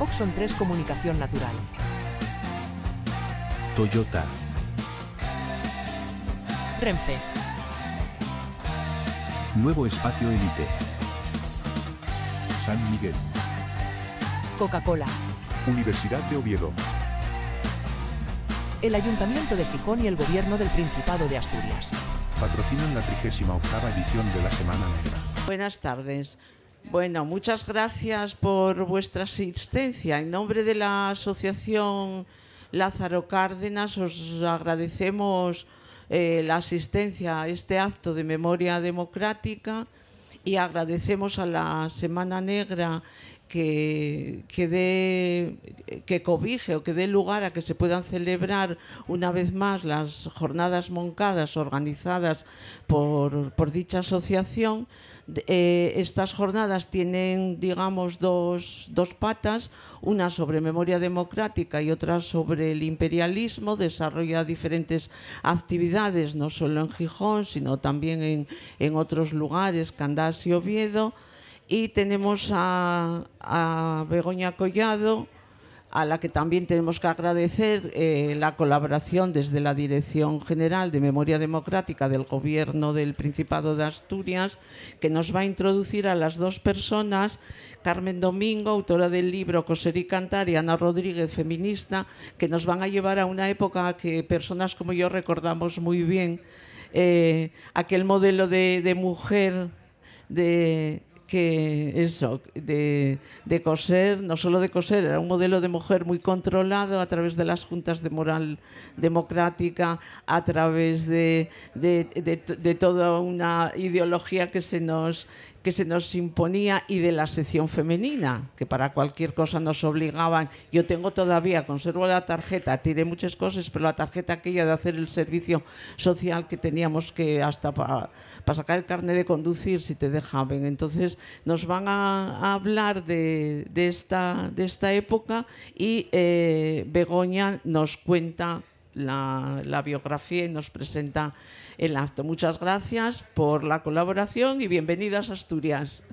Oxon 3 Comunicación Natural. Toyota. Renfe. Nuevo Espacio Elite. San Miguel. Coca-Cola. Universidad de Oviedo. El Ayuntamiento de Gijón y el Gobierno del Principado de Asturias. Patrocinan la 38ª edición de la Semana Negra. Buenas tardes. Bueno, muchas gracias por vuestra asistencia. En nombre de la Asociación Lázaro Cárdenas os agradecemos la asistencia a este acto de memoria democrática y agradecemos a la Semana Negra que cobije o que dé lugar a que se puedan celebrar una vez más las jornadas moncadas organizadas por dicha asociación. Estas jornadas tienen, digamos, dos patas, una sobre memoria democrática y otra sobre el imperialismo. Desarrolla diferentes actividades, no solo en Gijón, sino también en otros lugares, Candás y Oviedo. Y tenemos a Begoña Collado, a la que también tenemos que agradecer la colaboración desde la Dirección General de Memoria Democrática del Gobierno del Principado de Asturias, que nos va a introducir a las dos personas, Carmen Domingo, autora del libro Coser y Cantar, y Ana Rodríguez, feminista, que nos van a llevar a una época que personas como yo recordamos muy bien, aquel modelo de mujer de coser, no solo de coser, era un modelo de mujer muy controlado a través de las juntas de moral democrática, a través de toda una ideología que se nos imponía, y de la sección femenina, que para cualquier cosa nos obligaban. Yo tengo todavía, conservo la tarjeta, tiré muchas cosas, pero la tarjeta aquella de hacer el servicio social que teníamos que hasta para sacar el carnet de conducir, si te dejaban. Entonces nos van a hablar de esta época y Begoña nos cuenta la biografía y nos presenta el acto. Muchas gracias por la colaboración y bienvenidas a Asturias.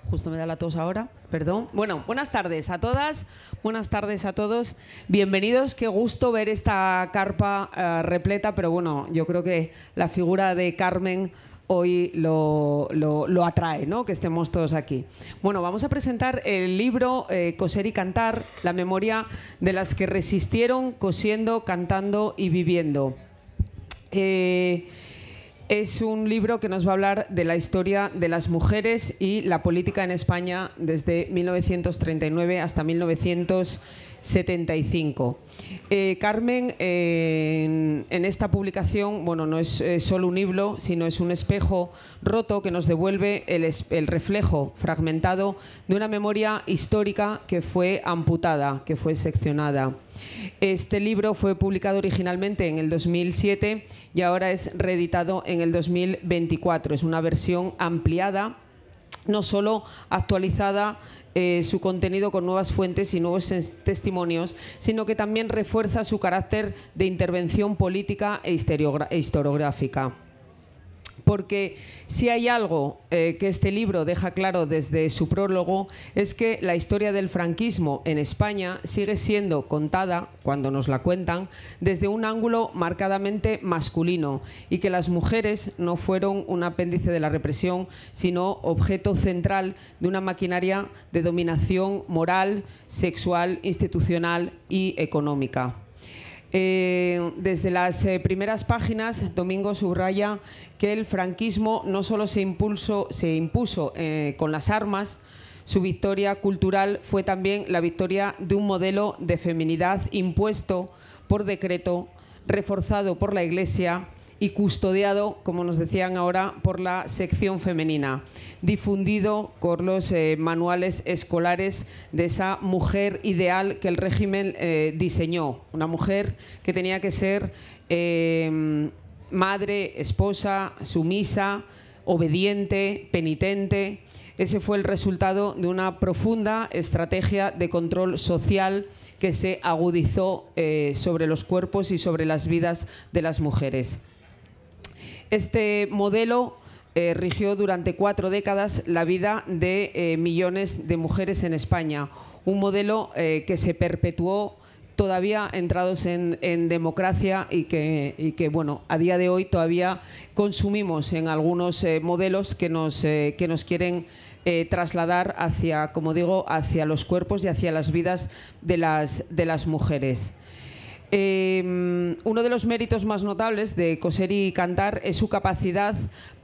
Justo me da la tos ahora, perdón. Bueno, buenas tardes a todas, buenas tardes a todos. Bienvenidos, qué gusto ver esta carpa repleta, pero bueno, yo creo que la figura de Carmen hoy lo atrae, ¿no?, que estemos todos aquí. Bueno, vamos a presentar el libro Coser y Cantar, la memoria de las que resistieron cosiendo, cantando y viviendo. Es un libro que nos va a hablar de la historia de las mujeres y la política en España desde 1939 hasta 1975. Carmen, en esta publicación, bueno, no es solo un libro, sino es un espejo roto que nos devuelve el reflejo fragmentado de una memoria histórica que fue amputada, que fue seccionada. Este libro fue publicado originalmente en el 2007 y ahora es reeditado en el 2024. Es una versión ampliada, no solo actualizada su contenido con nuevas fuentes y nuevos testimonios, sino que también refuerza su carácter de intervención política e historiográfica. Porque si hay algo que este libro deja claro desde su prólogo, es que la historia del franquismo en España sigue siendo contada, cuando nos la cuentan, desde un ángulo marcadamente masculino, y que las mujeres no fueron un apéndice de la represión, sino objeto central de una maquinaria de dominación moral, sexual, institucional y económica. Desde las primeras páginas, Domingo subraya que el franquismo no solo se impuso con las armas. Su victoria cultural fue también la victoria de un modelo de feminidad impuesto por decreto, reforzado por la Iglesia y custodiado, como nos decían ahora, por la sección femenina, difundido por los manuales escolares de esa mujer ideal que el régimen diseñó, una mujer que tenía que ser madre, esposa, sumisa, obediente, penitente. Ese fue el resultado de una profunda estrategia de control social que se agudizó sobre los cuerpos y sobre las vidas de las mujeres. Este modelo rigió durante 4 décadas la vida de millones de mujeres en España. Un modelo que se perpetuó todavía entrados en democracia y que bueno, a día de hoy todavía consumimos en algunos modelos que nos quieren trasladar hacia, como digo, hacia los cuerpos y hacia las vidas de las mujeres. Uno de los méritos más notables de Coser y Cantar es su capacidad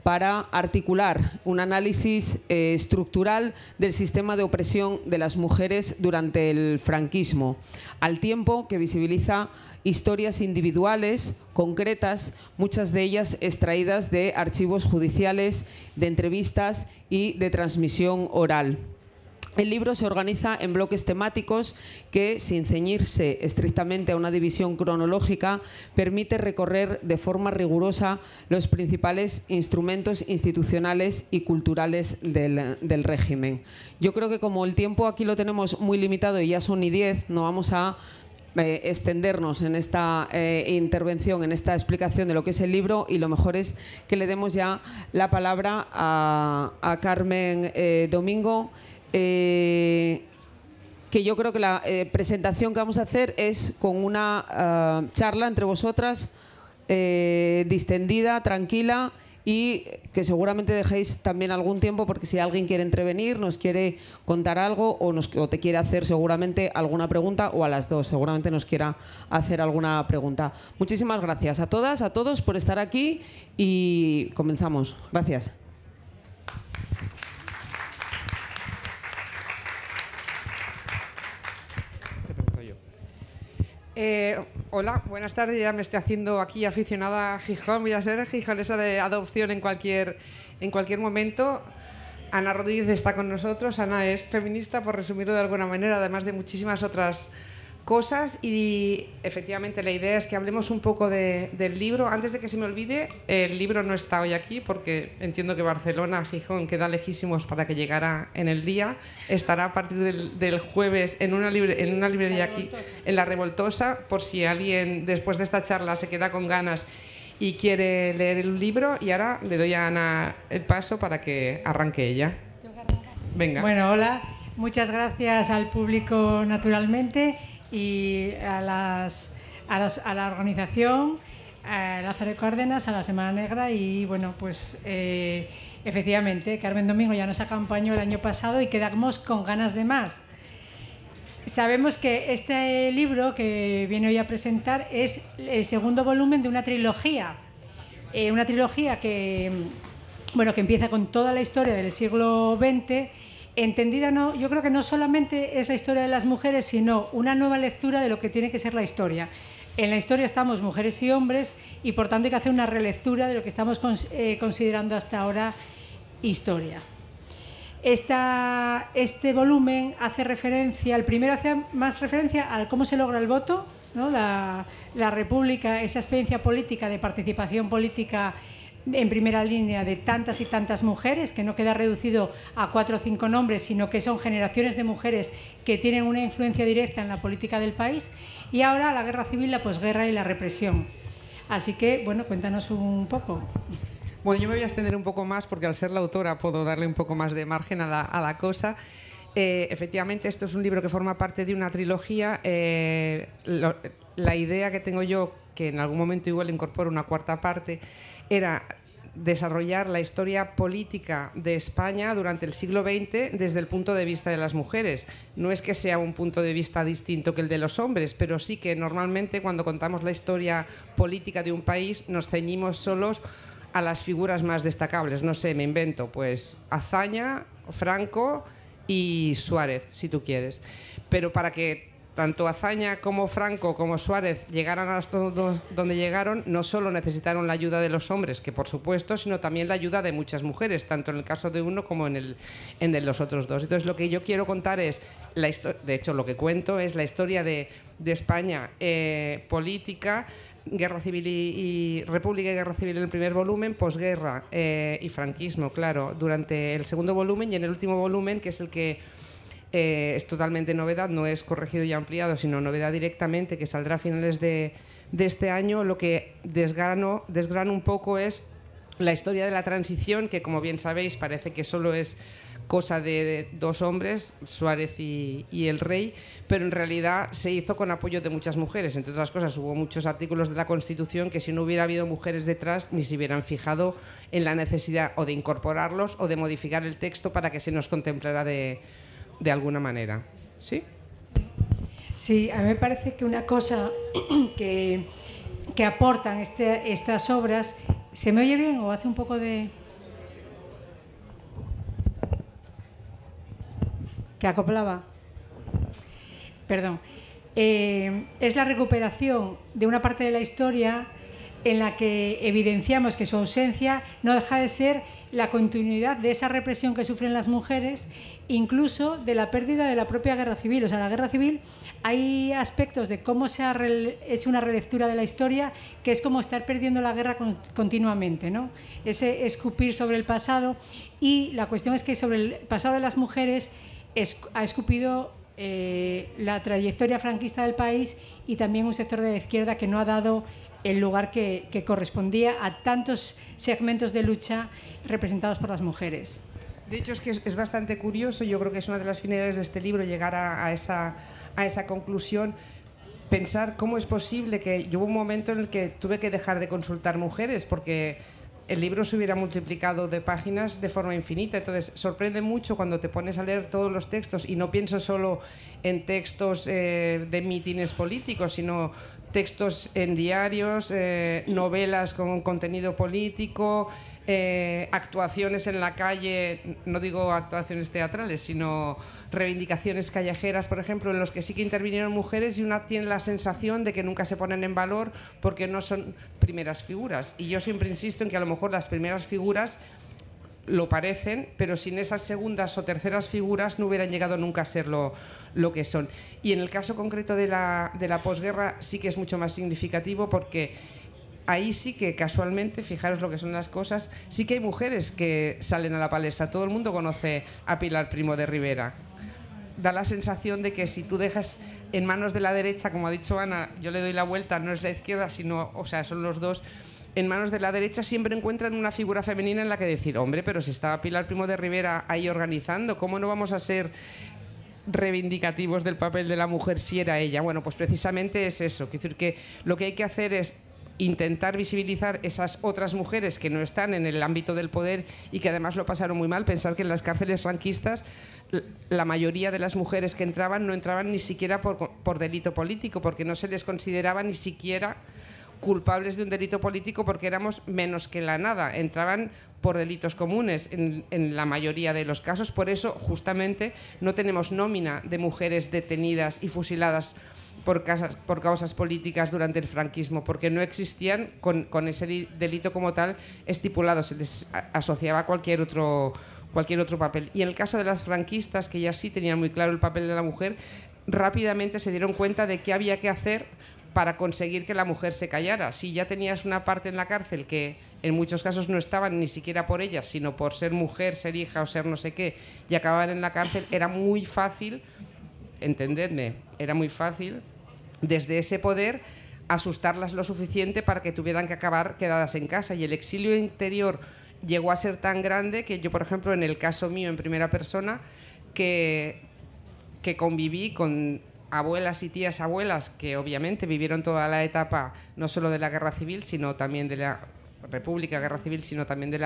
para articular un análisis estructural del sistema de opresión de las mujeres durante el franquismo, al tiempo que visibiliza historias individuales, concretas, muchas de ellas extraídas de archivos judiciales, de entrevistas y de transmisión oral. El libro se organiza en bloques temáticos que, sin ceñirse estrictamente a una división cronológica, permite recorrer de forma rigurosa los principales instrumentos institucionales y culturales del régimen. Yo creo que como el tiempo aquí lo tenemos muy limitado y ya son y 10, no vamos a extendernos en esta intervención, en esta explicación de lo que es el libro, y lo mejor es que le demos ya la palabra a Carmen Domingo, que yo creo que la presentación que vamos a hacer es con una charla entre vosotras, distendida, tranquila, y que seguramente dejéis también algún tiempo, porque si alguien quiere intervenir, nos quiere contar algo o te quiere hacer seguramente alguna pregunta, o a las dos seguramente nos quiera hacer alguna pregunta. Muchísimas gracias a todas, a todos por estar aquí y comenzamos. Gracias. Hola, buenas tardes. Ya me estoy haciendo aquí aficionada a Gijón. Voy a ser gijonesa de adopción en cualquier momento. Ana Rodríguez está con nosotros. Ana es feminista, por resumirlo de alguna manera, además de muchísimas otras cosas. Y efectivamente la idea es que hablemos un poco del libro. Antes de que se me olvide, el libro no está hoy aquí porque entiendo que Barcelona, Gijón, queda lejísimos para que llegara en el día. Estará a partir del jueves en una librería aquí, en La Revoltosa, por si alguien después de esta charla se queda con ganas y quiere leer el libro. Y ahora le doy a Ana el paso para que arranque ella. Venga. Bueno, hola. Muchas gracias al público, naturalmente, y a la organización, a Lázaro Cárdenas, a la Semana Negra. Y bueno, pues efectivamente Carmen Domingo ya nos acompañó el año pasado y quedamos con ganas de más. Sabemos que este libro que viene hoy a presentar es el segundo volumen de una trilogía que empieza con toda la historia del siglo XX, entendida, yo creo que no solamente es la historia de las mujeres, sino una nueva lectura de lo que tiene que ser la historia. En la historia estamos mujeres y hombres, y por tanto hay que hacer una relectura de lo que estamos considerando hasta ahora historia. Este volumen hace referencia, el primero hace más referencia a cómo se logra el voto, ¿no? La República, esa experiencia política de participación política en primera línea de tantas y tantas mujeres, que no queda reducido a 4 o 5 nombres, sino que son generaciones de mujeres que tienen una influencia directa en la política del país. Y ahora la guerra civil, la posguerra y la represión. Así que, bueno, cuéntanos un poco. Bueno, yo me voy a extender un poco más porque al ser la autora puedo darle un poco más de margen a la cosa. Efectivamente, esto es un libro que forma parte de una trilogía. La idea que tengo yo, que en algún momento igual incorporo una cuarta parte, era desarrollar la historia política de España durante el siglo XX desde el punto de vista de las mujeres. No es que sea un punto de vista distinto que el de los hombres, pero sí que normalmente cuando contamos la historia política de un país nos ceñimos solos a las figuras más destacables. No sé, me invento, pues Azaña, Franco y Suárez, si tú quieres. Pero para que tanto Azaña como Franco como Suárez llegaran hasta donde llegaron, no solo necesitaron la ayuda de los hombres, que por supuesto, sino también la ayuda de muchas mujeres, tanto en el caso de uno como en el de los otros dos. Entonces, lo que yo quiero contar es, de hecho, lo que cuento es la historia de España política, Guerra Civil y República y Guerra Civil en el primer volumen, posguerra y franquismo, claro, durante el segundo volumen, y en el último volumen, que es el que es totalmente novedad, no es corregido y ampliado, sino novedad directamente, que saldrá a finales de este año. Lo que desgrano un poco es la historia de la transición, que como bien sabéis parece que solo es cosa de dos hombres, Suárez y el rey, pero en realidad se hizo con apoyo de muchas mujeres. Entre otras cosas, hubo muchos artículos de la Constitución que si no hubiera habido mujeres detrás ni se hubieran fijado en la necesidad o de incorporarlos o de modificar el texto para que se nos contemplara de alguna manera. ¿Sí? Sí, a mí me parece que una cosa que aportan estas obras... ¿Se me oye bien o hace un poco de...? ¿Que acoplaba? Perdón. Es la recuperación de una parte de la historia en la que evidenciamos que su ausencia no deja de ser la continuidad de esa represión que sufren las mujeres, incluso de la pérdida de la propia guerra civil. O sea, la guerra civil, hay aspectos de cómo se ha hecho una relectura de la historia que es como estar perdiendo la guerra continuamente, ¿no? Ese escupir sobre el pasado, y la cuestión es que sobre el pasado de las mujeres ha escupido la trayectoria franquista del país y también un sector de la izquierda que no ha dado el lugar que correspondía a tantos segmentos de lucha representados por las mujeres. De hecho, es que es bastante curioso, yo creo que es una de las finalidades de este libro llegar a esa conclusión, pensar cómo es posible que yo hubo un momento en el que tuve que dejar de consultar mujeres porque el libro se hubiera multiplicado de páginas de forma infinita. Entonces sorprende mucho cuando te pones a leer todos los textos, y no pienso solo en textos de mítines políticos, sino textos en diarios, novelas con contenido político, actuaciones en la calle, no digo actuaciones teatrales, sino reivindicaciones callejeras, por ejemplo, en los que sí que intervinieron mujeres, y una tiene la sensación de que nunca se ponen en valor porque no son primeras figuras. Y yo siempre insisto en que a lo mejor las primeras figuras lo parecen, pero sin esas segundas o terceras figuras no hubieran llegado nunca a ser lo que son. Y en el caso concreto de la posguerra sí que es mucho más significativo, porque ahí sí que casualmente, fijaros lo que son las cosas, sí que hay mujeres que salen a la palestra. Todo el mundo conoce a Pilar Primo de Rivera. Da la sensación de que si tú dejas en manos de la derecha, como ha dicho Ana, yo le doy la vuelta, no es la izquierda, sino, o sea, son los dos, en manos de la derecha siempre encuentran una figura femenina en la que decir, hombre, pero si estaba Pilar Primo de Rivera ahí organizando, ¿cómo no vamos a ser reivindicativos del papel de la mujer si era ella? Bueno, pues precisamente es eso. Quiero decir que lo que hay que hacer es intentar visibilizar esas otras mujeres que no están en el ámbito del poder y que además lo pasaron muy mal. Pensar que en las cárceles franquistas la mayoría de las mujeres que entraban no entraban ni siquiera por delito político, porque no se les consideraba ni siquiera culpables de un delito político, porque éramos menos que la nada, entraban por delitos comunes en la mayoría de los casos. Por eso justamente no tenemos nómina de mujeres detenidas y fusiladas por causas políticas durante el franquismo, porque no existían con ese delito como tal estipulado, se les asociaba cualquier otro papel. Y en el caso de las franquistas, que ya sí tenían muy claro el papel de la mujer, rápidamente se dieron cuenta de qué había que hacer para conseguir que la mujer se callara. Si ya tenías una parte en la cárcel que en muchos casos no estaban ni siquiera por ellas, sino por ser mujer, ser hija o ser no sé qué, y acababan en la cárcel, era muy fácil, entendedme, era muy fácil desde ese poder asustarlas lo suficiente para que tuvieran que acabar quedadas en casa. Y el exilio interior llegó a ser tan grande que yo, por ejemplo, en el caso mío en primera persona, que conviví con abuelas y tías abuelas que obviamente vivieron toda la etapa no solo de la guerra civil, sino también de la República, guerra civil, sino también de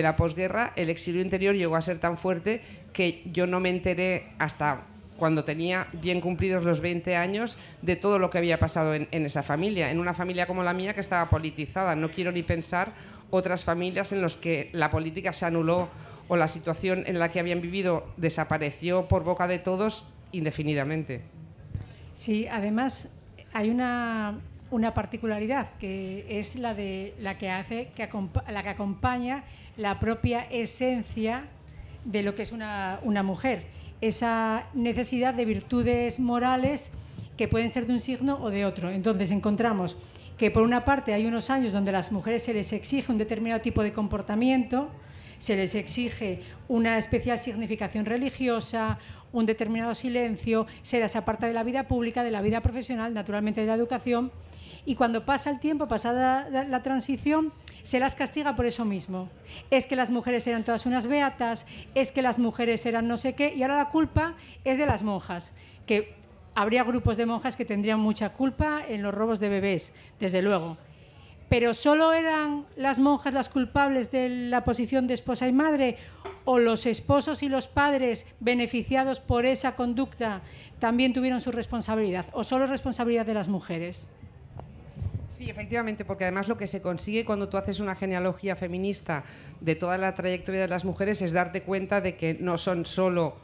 la posguerra. El exilio interior llegó a ser tan fuerte que yo no me enteré hasta cuando tenía bien cumplidos los 20 años de todo lo que había pasado en esa familia, en una familia como la mía que estaba politizada. No quiero ni pensar otras familias en las que la política se anuló o la situación en la que habían vivido desapareció por boca de todos indefinidamente. Sí, además hay una particularidad que es la que acompaña la propia esencia de lo que es una mujer, esa necesidad de virtudes morales que pueden ser de un signo o de otro. Entonces encontramos que por una parte hay unos años donde a las mujeres se les exige un determinado tipo de comportamiento, se les exige una especial significación religiosa, un determinado silencio, se las aparta de la vida pública, de la vida profesional, naturalmente de la educación, Y cuando pasa el tiempo, pasada la transición, se las castiga por eso mismo. Es que las mujeres eran todas unas beatas, es que las mujeres eran no sé qué, y ahora la culpa es de las monjas, que habría grupos de monjas que tendrían mucha culpa en los robos de bebés, desde luego. ¿Pero solo eran las monjas las culpables de la posición de esposa y madre? ¿O los esposos y los padres beneficiados por esa conducta también tuvieron su responsabilidad? ¿O solo es responsabilidad de las mujeres? Sí, efectivamente, porque además lo que se consigue cuando tú haces una genealogía feminista de toda la trayectoria de las mujeres es darte cuenta de que no son solo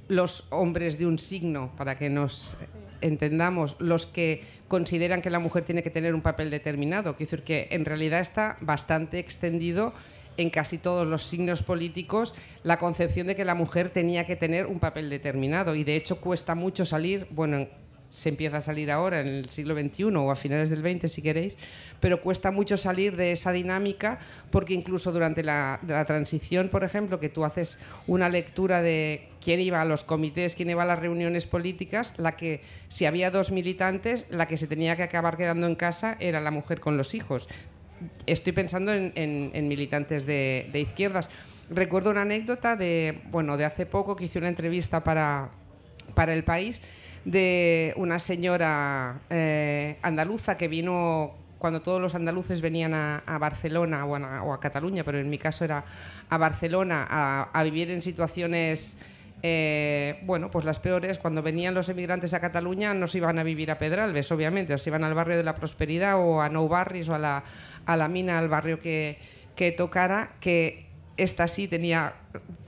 los hombres de un signo, para que nos entendamos, los que consideran que la mujer tiene que tener un papel determinado. Quiero decir que en realidad está bastante extendido en casi todos los signos políticos la concepción de que la mujer tenía que tener un papel determinado, y de hecho cuesta mucho salir, bueno, se empieza a salir ahora en el siglo XXI o a finales del XX si queréis, pero cuesta mucho salir de esa dinámica, porque incluso durante la transición, por ejemplo, que tú haces una lectura de quién iba a los comités, quién iba a las reuniones políticas, si había 2 militantes, la que se tenía que acabar quedando en casa era la mujer con los hijos. Estoy pensando en militantes de izquierdas. Recuerdo una anécdota de hace poco, que hice una entrevista para El País, de una señora andaluza que vino cuando todos los andaluces venían a Barcelona o a Cataluña, pero en mi caso era a Barcelona a vivir en situaciones pues las peores. Cuando venían los emigrantes a Cataluña no se iban a vivir a Pedralbes, obviamente, o se iban al barrio de la Prosperidad o a Nou Barris o a la Mina, al barrio que tocara, que esta sí tenía,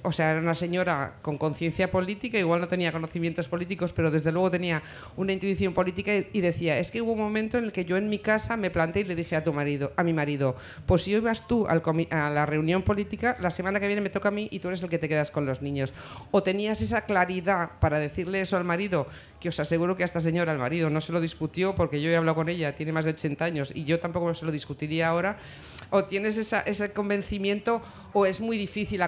o sea, era una señora con conciencia política, igual no tenía conocimientos políticos, pero desde luego tenía una intuición política, y decía, es que hubo un momento en el que yo en mi casa me planteé y le dije a mi marido, pues si hoy vas tú a la reunión política, la semana que viene me toca a mí y tú eres el que te quedas con los niños. O tenías esa claridad para decirle eso al marido, que os aseguro que a esta señora el marido no se lo discutió, porque yo he hablado con ella, tiene más de 80 años y yo tampoco se lo discutiría ahora. O tienes ese convencimiento, o es muy difícil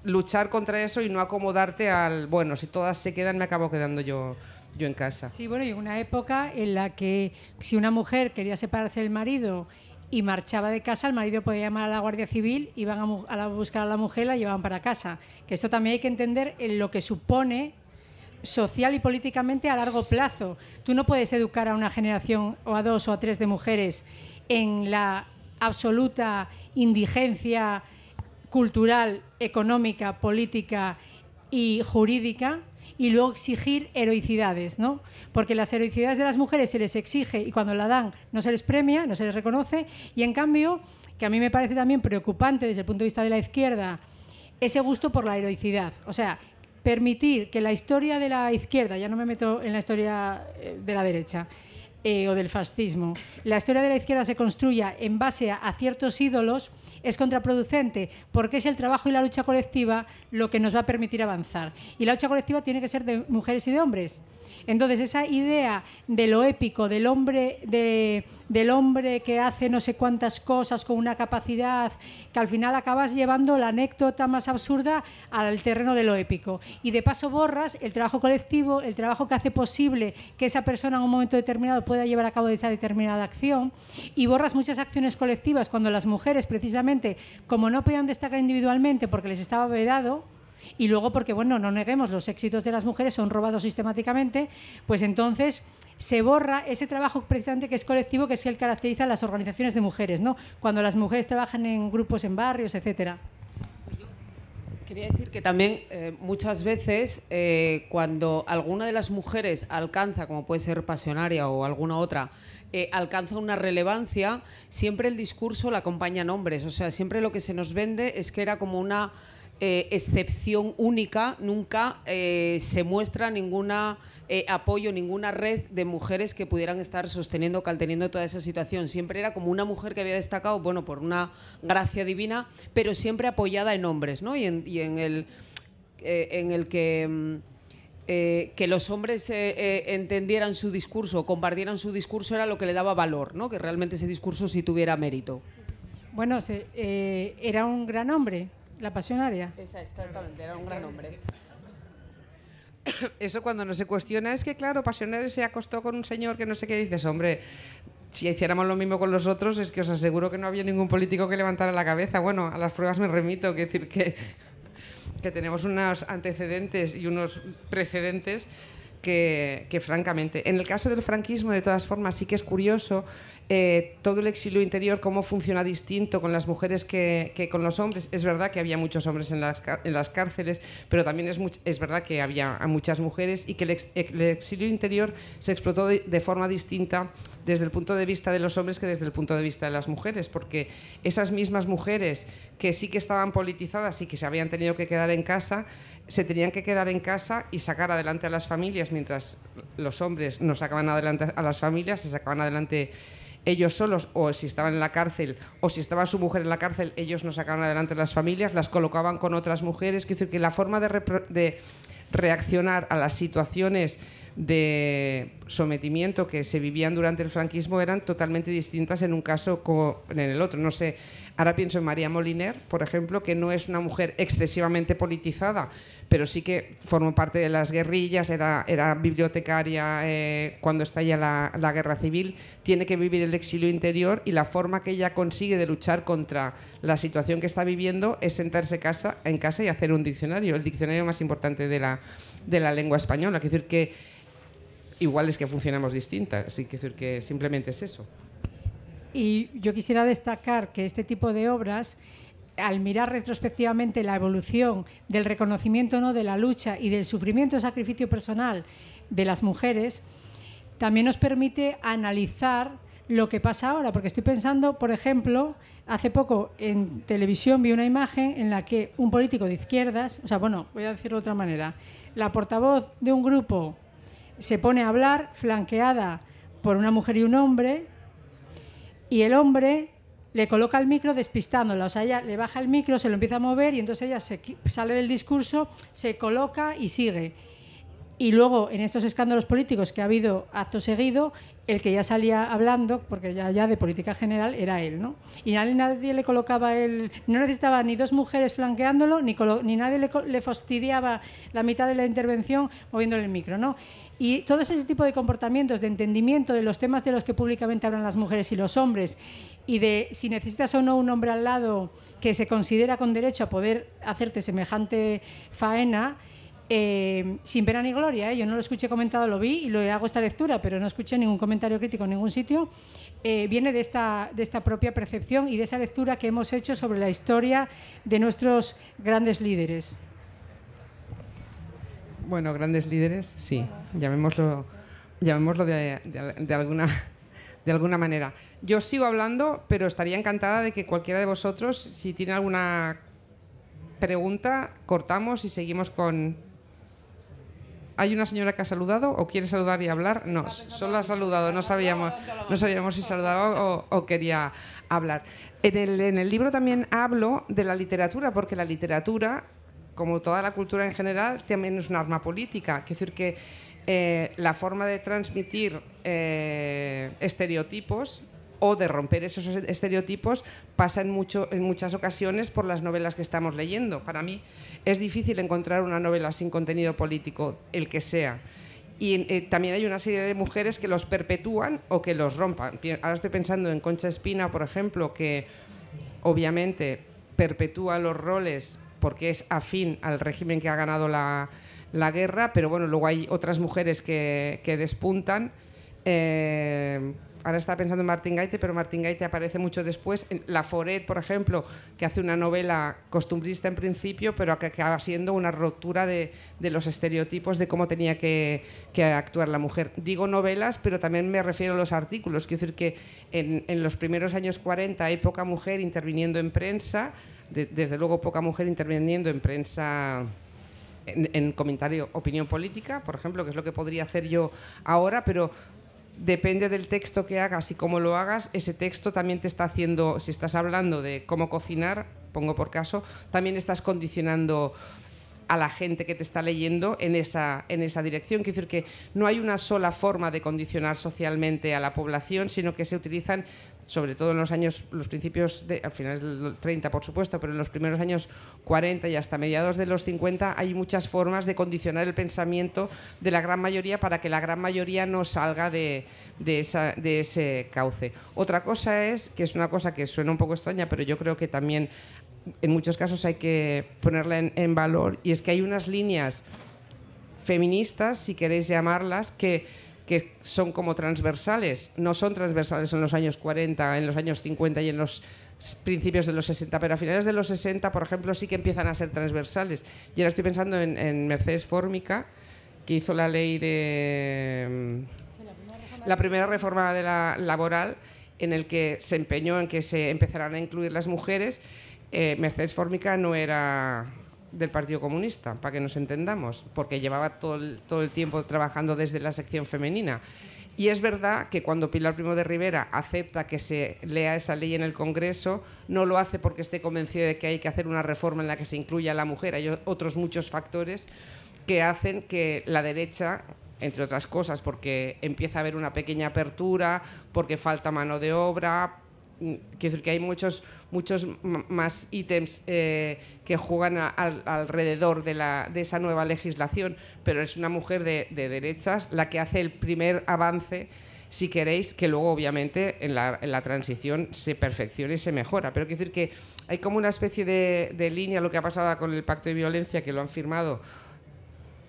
luchar contra eso y no acomodarte al, bueno, si todas se quedan me acabo quedando yo en casa. Sí, bueno, y una época en la que si una mujer quería separarse del marido y marchaba de casa, el marido podía llamar a la Guardia Civil, iban a buscar a la mujer y la llevaban para casa. Que esto también hay que entender en lo que supone social y políticamente a largo plazo. Tú no puedes educar a una generación o a 2 o a 3 de mujeres en la absoluta indigencia cultural, económica, política y jurídica, y luego exigir heroicidades, ¿no? Porque las heroicidades de las mujeres se les exige y cuando la dan no se les premia, no se les reconoce, y en cambio, que a mí me parece también preocupante desde el punto de vista de la izquierda, ese gusto por la heroicidad. O sea, permitir que la historia de la izquierda, ya no me meto en la historia de la derecha, o del fascismo, la historia de la izquierda se construya en base a ciertos ídolos, es contraproducente, porque es el trabajo y la lucha colectiva lo que nos va a permitir avanzar. Y la lucha colectiva tiene que ser de mujeres y de hombres. Entonces, esa idea de lo épico, del hombre que hace no sé cuántas cosas con una capacidad, que al final acabas llevando la anécdota más absurda al terreno de lo épico. Y de paso borras el trabajo colectivo, el trabajo que hace posible que esa persona en un momento determinado pueda llevar a cabo esa determinada acción, y borras muchas acciones colectivas cuando las mujeres, precisamente, como no podían destacar individualmente porque les estaba vedado, y luego porque, bueno, no neguemos, los éxitos de las mujeres son robados sistemáticamente, pues entonces se borra ese trabajo precisamente que es colectivo, que es el que caracteriza a las organizaciones de mujeres, ¿no? Cuando las mujeres trabajan en grupos, en barrios, etcétera. Quería decir que también muchas veces cuando alguna de las mujeres alcanza, como puede ser Pasionaria o alguna otra, alcanza una relevancia, siempre el discurso la acompañan hombres. O sea, siempre lo que se nos vende es que era como una excepción única, nunca se muestra ninguna apoyo, ninguna red de mujeres que pudieran estar sosteniendo, calteniendo toda esa situación. Siempre era como una mujer que había destacado, bueno, por una gracia divina, pero siempre apoyada en hombres, ¿no? Y en el que los hombres entendieran su discurso, compartieran su discurso, era lo que le daba valor, ¿no? Que realmente ese discurso sí tuviera mérito. Bueno, era un gran hombre. La Pasionaria. Exactamente, era un gran hombre. Eso cuando no se cuestiona, es que claro, Pasionaria se acostó con un señor que no sé qué, dices, hombre, si hiciéramos lo mismo con los otros, es que os aseguro que no había ningún político que levantara la cabeza. Bueno, a las pruebas me remito, que decir que tenemos unos antecedentes y unos precedentes que francamente, en el caso del franquismo, de todas formas, sí que es curioso todo el exilio interior, cómo funciona distinto con las mujeres que con los hombres. Es verdad que había muchos hombres en las cárceles, pero también es verdad que había muchas mujeres y que el exilio interior se explotó de forma distinta desde el punto de vista de los hombres que desde el punto de vista de las mujeres, porque esas mismas mujeres que sí que estaban politizadas y que se habían tenido que quedar en casa, se tenían que quedar en casa y sacar adelante a las familias, mientras los hombres no sacaban adelante a las familias, se sacaban adelante ellos solos, o si estaban en la cárcel o si estaba su mujer en la cárcel, ellos no sacaban adelante a las familias, las colocaban con otras mujeres. Quiero decir que la forma de reaccionar a las situaciones de sometimiento que se vivían durante el franquismo eran totalmente distintas en un caso como en el otro. No sé, ahora pienso en María Moliner, por ejemplo, que no es una mujer excesivamente politizada, pero sí que formó parte de las guerrillas, era bibliotecaria cuando estalla la guerra civil, tiene que vivir el exilio interior y la forma que ella consigue de luchar contra la situación que está viviendo es sentarse en casa y hacer un diccionario, el diccionario más importante de la lengua española. Quiero decir que igual es que funcionamos distintas, así que decir que simplemente es eso. Y yo quisiera destacar que este tipo de obras, al mirar retrospectivamente la evolución del reconocimiento, ¿no?, de la lucha y del sufrimiento y sacrificio personal de las mujeres, también nos permite analizar lo que pasa ahora, porque estoy pensando, por ejemplo, hace poco en televisión vi una imagen en la que un político de izquierdas, o sea, bueno, voy a decirlo de otra manera, la portavoz de un grupo se pone a hablar flanqueada por una mujer y un hombre, y el hombre le coloca el micro despistándola, o sea, ella le baja el micro, se lo empieza a mover y entonces ella sale del discurso, se coloca y sigue. Y luego, en estos escándalos políticos que ha habido acto seguido, el que ya salía hablando, porque ya de política general, era él, ¿no? Y nadie le colocaba no necesitaba ni dos mujeres flanqueándolo, ni nadie le fastidiaba la mitad de la intervención moviéndole el micro, ¿no? Y todo ese tipo de comportamientos, de entendimiento de los temas de los que públicamente hablan las mujeres y los hombres, y de si necesitas o no un hombre al lado que se considera con derecho a poder hacerte semejante faena, sin pena ni gloria, yo no lo escuché comentado, lo vi y lo hago esta lectura, pero no escuché ningún comentario crítico en ningún sitio, viene de esta propia percepción y de esa lectura que hemos hecho sobre la historia de nuestros grandes líderes. Bueno, grandes líderes, sí, llamémoslo de alguna manera. Yo sigo hablando, pero estaría encantada de que cualquiera de vosotros, si tiene alguna pregunta, cortamos y seguimos con... ¿Hay una señora que ha saludado o quiere saludar y hablar? No, solo ha saludado, no sabíamos si saludaba o quería hablar. En el libro también hablo de la literatura, porque la literatura, como toda la cultura en general, también es un arma política. Quiero decir que la forma de transmitir estereotipos o de romper esos estereotipos pasa en muchas ocasiones por las novelas que estamos leyendo. Para mí es difícil encontrar una novela sin contenido político, el que sea. Y también hay una serie de mujeres que los perpetúan o que los rompan. Ahora estoy pensando en Concha Espina, por ejemplo, que obviamente perpetúa los roles porque es afín al régimen que ha ganado la guerra, pero bueno, luego hay otras mujeres que despuntan. Ahora estaba pensando en Martín Gaite, pero Martín Gaite aparece mucho después. La Foret, por ejemplo, que hace una novela costumbrista en principio, pero que acaba siendo una ruptura de los estereotipos de cómo tenía que actuar la mujer. Digo novelas, pero también me refiero a los artículos. Quiero decir que en los primeros años 40 hay poca mujer interviniendo en prensa, desde luego poca mujer interviniendo en prensa... En comentario, opinión política, por ejemplo, que es lo que podría hacer yo ahora, pero depende del texto que hagas y cómo lo hagas, ese texto también te está haciendo, si estás hablando de cómo cocinar, pongo por caso, también estás condicionando a la gente que te está leyendo en esa dirección. Quiero decir que no hay una sola forma de condicionar socialmente a la población, sino que se utilizan sobre todo en los principios a finales del 30, por supuesto, pero en los primeros años 40 y hasta mediados de los 50 hay muchas formas de condicionar el pensamiento de la gran mayoría para que la gran mayoría no salga de ese cauce. Otra cosa es, que es una cosa que suena un poco extraña, pero yo creo que también en muchos casos hay que ponerla en valor, y es que hay unas líneas feministas, si queréis llamarlas, que son como transversales. No son transversales en los años 40, en los años 50 y en los principios de los 60, pero a finales de los 60, por ejemplo, sí que empiezan a ser transversales. Y ahora estoy pensando en Mercedes Fórmica, que hizo la ley de... la primera reforma de la laboral, en el que se empeñó en que se empezaran a incluir las mujeres. Mercedes Fórmica no era del Partido Comunista, para que nos entendamos, porque llevaba todo el tiempo trabajando desde la sección femenina. Y es verdad que cuando Pilar Primo de Rivera acepta que se lea esa ley en el Congreso, no lo hace porque esté convencida de que hay que hacer una reforma en la que se incluya a la mujer. Hay otros muchos factores que hacen que la derecha, entre otras cosas, porque empieza a haber una pequeña apertura, porque falta mano de obra. Quiero decir que hay muchos más ítems que juegan alrededor de esa nueva legislación, pero es una mujer de derechas la que hace el primer avance, si queréis, que luego obviamente en la transición se perfecciona y se mejora. Pero quiero decir que hay como una especie de línea, lo que ha pasado con el Pacto de Violencia, que lo han firmado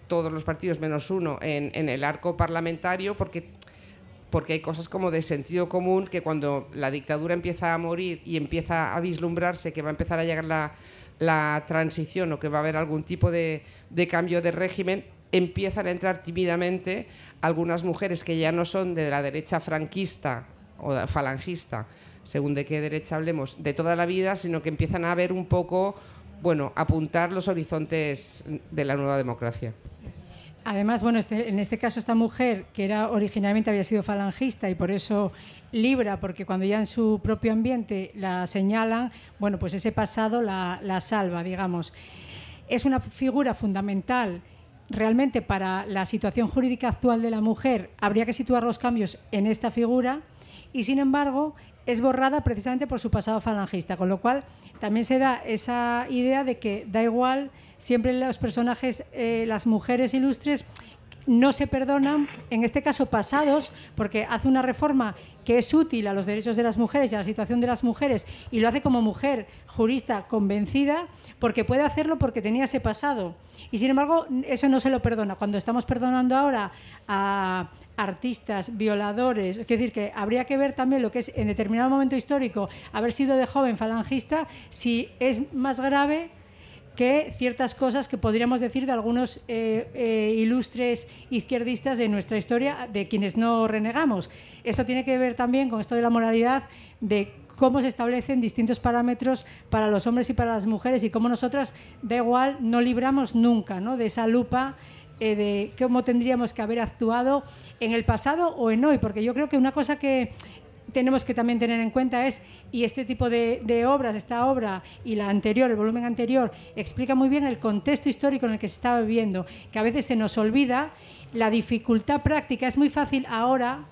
todos los partidos menos uno en el arco parlamentario, porque hay cosas como de sentido común, que cuando la dictadura empieza a morir y empieza a vislumbrarse que va a empezar a llegar la transición, o que va a haber algún tipo de cambio de régimen, empiezan a entrar tímidamente algunas mujeres que ya no son de la derecha franquista o falangista, según de qué derecha hablemos, de toda la vida, sino que empiezan a ver un poco, apuntar los horizontes de la nueva democracia. Además, en este caso esta mujer, que originalmente había sido falangista y por eso libra, porque cuando ya en su propio ambiente la señalan, pues ese pasado la salva, digamos. Es una figura fundamental realmente para la situación jurídica actual de la mujer. Habría que situar los cambios en esta figura y, sin embargo, es borrada precisamente por su pasado falangista, con lo cual también se da esa idea de que da igual. Siempre los personajes, las mujeres ilustres, no se perdonan, en este caso pasados, porque hace una reforma que es útil a los derechos de las mujeres y a la situación de las mujeres, y lo hace como mujer jurista convencida, porque puede hacerlo porque tenía ese pasado. Y sin embargo, eso no se lo perdona. Cuando estamos perdonando ahora a artistas, violadores, es decir, que habría que ver también lo que es en determinado momento histórico haber sido de joven falangista, si es más grave que ciertas cosas que podríamos decir de algunos ilustres izquierdistas de nuestra historia, de quienes no renegamos. Esto tiene que ver también con esto de la moralidad, de cómo se establecen distintos parámetros para los hombres y para las mujeres, y cómo nosotras, da igual, no libramos nunca, ¿no?, de esa lupa de cómo tendríamos que haber actuado en el pasado o en hoy, porque yo creo que una cosa que tenemos que también tener en cuenta es, y este tipo de obras, esta obra y la anterior, el volumen anterior, explica muy bien el contexto histórico en el que se estaba viviendo, que a veces se nos olvida la dificultad práctica. Es muy fácil ahora,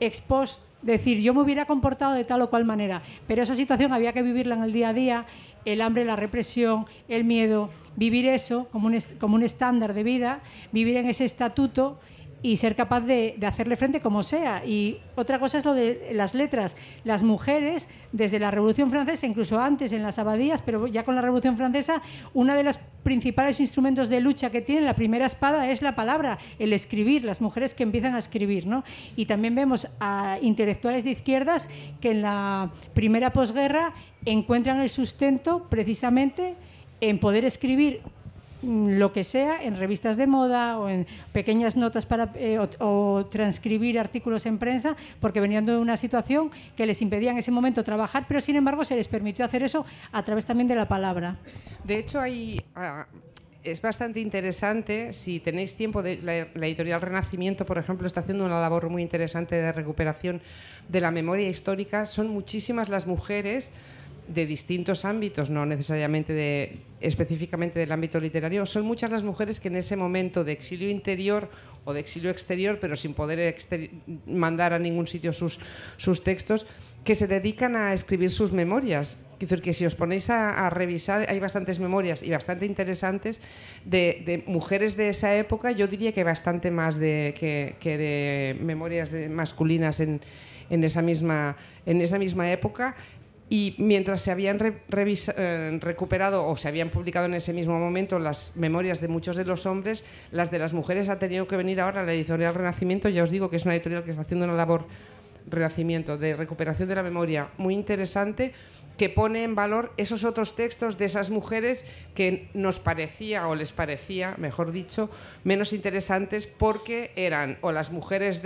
ex post, decir yo me hubiera comportado de tal o cual manera, pero esa situación había que vivirla en el día a día, el hambre, la represión, el miedo, vivir eso como un estándar de vida, vivir en ese estatuto y ser capaz de hacerle frente como sea. Y otra cosa es lo de las letras. Las mujeres, desde la Revolución Francesa, incluso antes en las abadías, pero ya con la Revolución Francesa, uno de los principales instrumentos de lucha que tienen, la primera espada, es la palabra, el escribir, las mujeres que empiezan a escribir, ¿no? Y también vemos a intelectuales de izquierdas que en la primera posguerra encuentran el sustento precisamente en poder escribir lo que sea en revistas de moda o en pequeñas notas para o transcribir artículos en prensa, porque venían de una situación que les impedía en ese momento trabajar, pero sin embargo se les permitió hacer eso a través también de la palabra. De hecho, es bastante interesante, si tenéis tiempo, la editorial Renacimiento, por ejemplo, está haciendo una labor muy interesante de recuperación de la memoria histórica. Son muchísimas las mujeres de distintos ámbitos, no necesariamente específicamente del ámbito literario, son muchas las mujeres que en ese momento de exilio interior o de exilio exterior, pero sin poder mandar a ningún sitio sus textos, que se dedican a escribir sus memorias. Es decir, que si os ponéis a revisar, hay bastantes memorias y bastante interesantes de mujeres de esa época. Yo diría que bastante más que de memorias masculinas en esa misma época. Y mientras se habían recuperado o se habían publicado en ese mismo momento las memorias de muchos de los hombres, las de las mujeres ha tenido que venir ahora la editorial Renacimiento. Ya os digo que es una editorial que está haciendo una labor Renacimiento de recuperación de la memoria muy interesante, que pone en valor esos otros textos de esas mujeres que nos parecía, o les parecía, mejor dicho, menos interesantes porque eran o las mujeres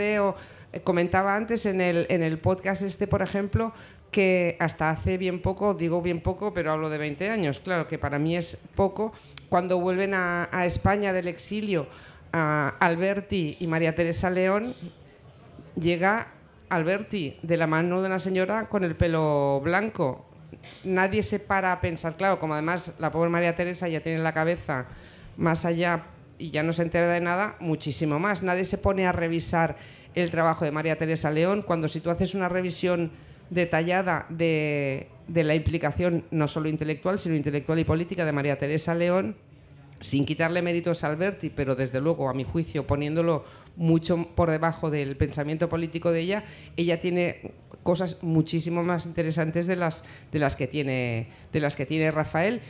comentaba antes en el podcast por ejemplo, que hasta hace bien poco, digo bien poco, pero hablo de 20 años, claro, que para mí es poco, cuando vuelven a España del exilio, a Alberti y María Teresa León, llega Alberti de la mano de una señora con el pelo blanco. Nadie se para a pensar, claro, como además la pobre María Teresa ya tiene la cabeza más allá y ya no se entera de nada, muchísimo más. Nadie se pone a revisar el trabajo de María Teresa León, cuando si tú haces una revisión detallada de la implicación no solo intelectual, sino intelectual y política de María Teresa León, sin quitarle méritos a Alberti, pero desde luego, a mi juicio, poniéndolo mucho por debajo del pensamiento político de ella tiene cosas muchísimo más interesantes de las que tiene Rafael.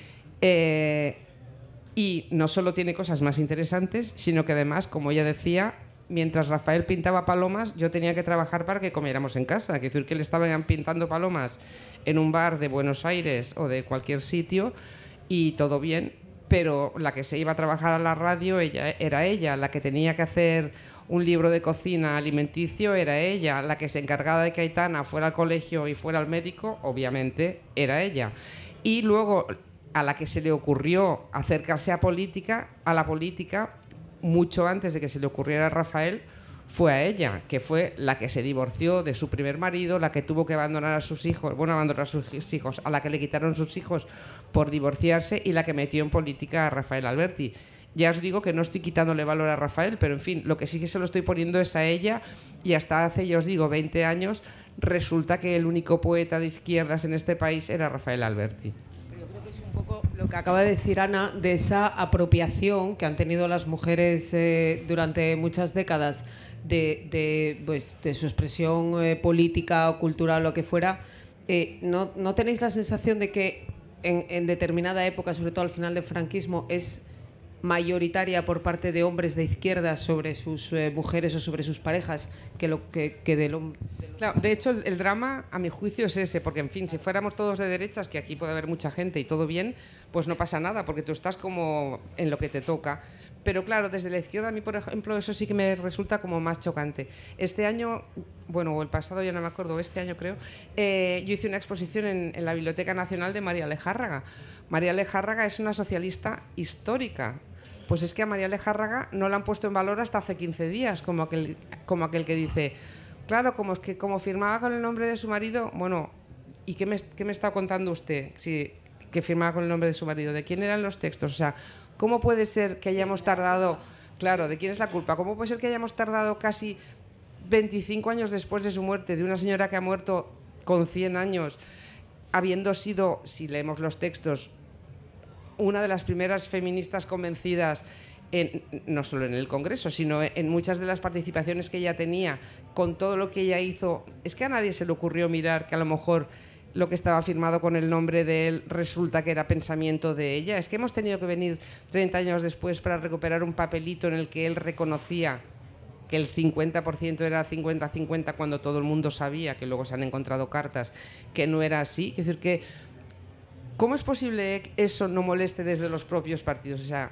Y no solo tiene cosas más interesantes, sino que además, como ella decía, mientras Rafael pintaba palomas, yo tenía que trabajar para que comiéramos en casa. Es decir, que le estaban pintando palomas en un bar de Buenos Aires o de cualquier sitio y todo bien, pero la que se iba a trabajar a la radio era ella, la que tenía que hacer un libro de cocina alimenticio era ella, la que se encargaba de que Aitana fuera al colegio y fuera al médico, obviamente, era ella. Y luego, a la que se le ocurrió acercarse a la política, mucho antes de que se le ocurriera a Rafael, fue a ella, que fue la que se divorció de su primer marido, la que tuvo que abandonar a sus hijos, a la que le quitaron sus hijos por divorciarse y la que metió en política a Rafael Alberti. Ya os digo que no estoy quitándole valor a Rafael, pero en fin, lo que sí que se lo estoy poniendo es a ella, y hasta hace, ya os digo, 20 años, resulta que el único poeta de izquierdas en este país era Rafael Alberti. Yo creo que es un poco lo que acaba de decir Ana, de esa apropiación que han tenido las mujeres durante muchas décadas de su expresión política o cultural o lo que fuera. ¿No tenéis la sensación de que en determinada época, sobre todo al final del franquismo, es mayoritaria por parte de hombres de izquierda sobre sus mujeres o sobre sus parejas que del hombre? Claro, de hecho, el drama, a mi juicio, es ese, porque, en fin, si fuéramos todos de derechas, que aquí puede haber mucha gente y todo bien, pues no pasa nada, porque tú estás como en lo que te toca. Pero claro, desde la izquierda, a mí, por ejemplo, eso sí que me resulta como más chocante. Este año, bueno, o el pasado, ya no me acuerdo, este año creo, yo hice una exposición en la Biblioteca Nacional de María Lejárraga. María Lejárraga es una socialista histórica. Pues es que a María Lejárraga no la han puesto en valor hasta hace 15 días, como aquel que dice, claro, como firmaba con el nombre de su marido, bueno, ¿y qué me está contando usted? Sí, que firmaba con el nombre de su marido, ¿de quién eran los textos? O sea, ¿cómo puede ser que hayamos tardado, claro, ¿de quién es la culpa? ¿Cómo puede ser que hayamos tardado casi 25 años después de su muerte, de una señora que ha muerto con 100 años, habiendo sido, si leemos los textos, una de las primeras feministas convencidas, no solo en el Congreso, sino en muchas de las participaciones que ella tenía, con todo lo que ella hizo? Es que a nadie se le ocurrió mirar que a lo mejor lo que estaba firmado con el nombre de él resulta que era pensamiento de ella. Es que hemos tenido que venir 30 años después para recuperar un papelito en el que él reconocía que el 50% era 50-50 cuando todo el mundo sabía, que luego se han encontrado cartas, que no era así. Es decir, que ¿cómo es posible que eso no moleste desde los propios partidos? O sea,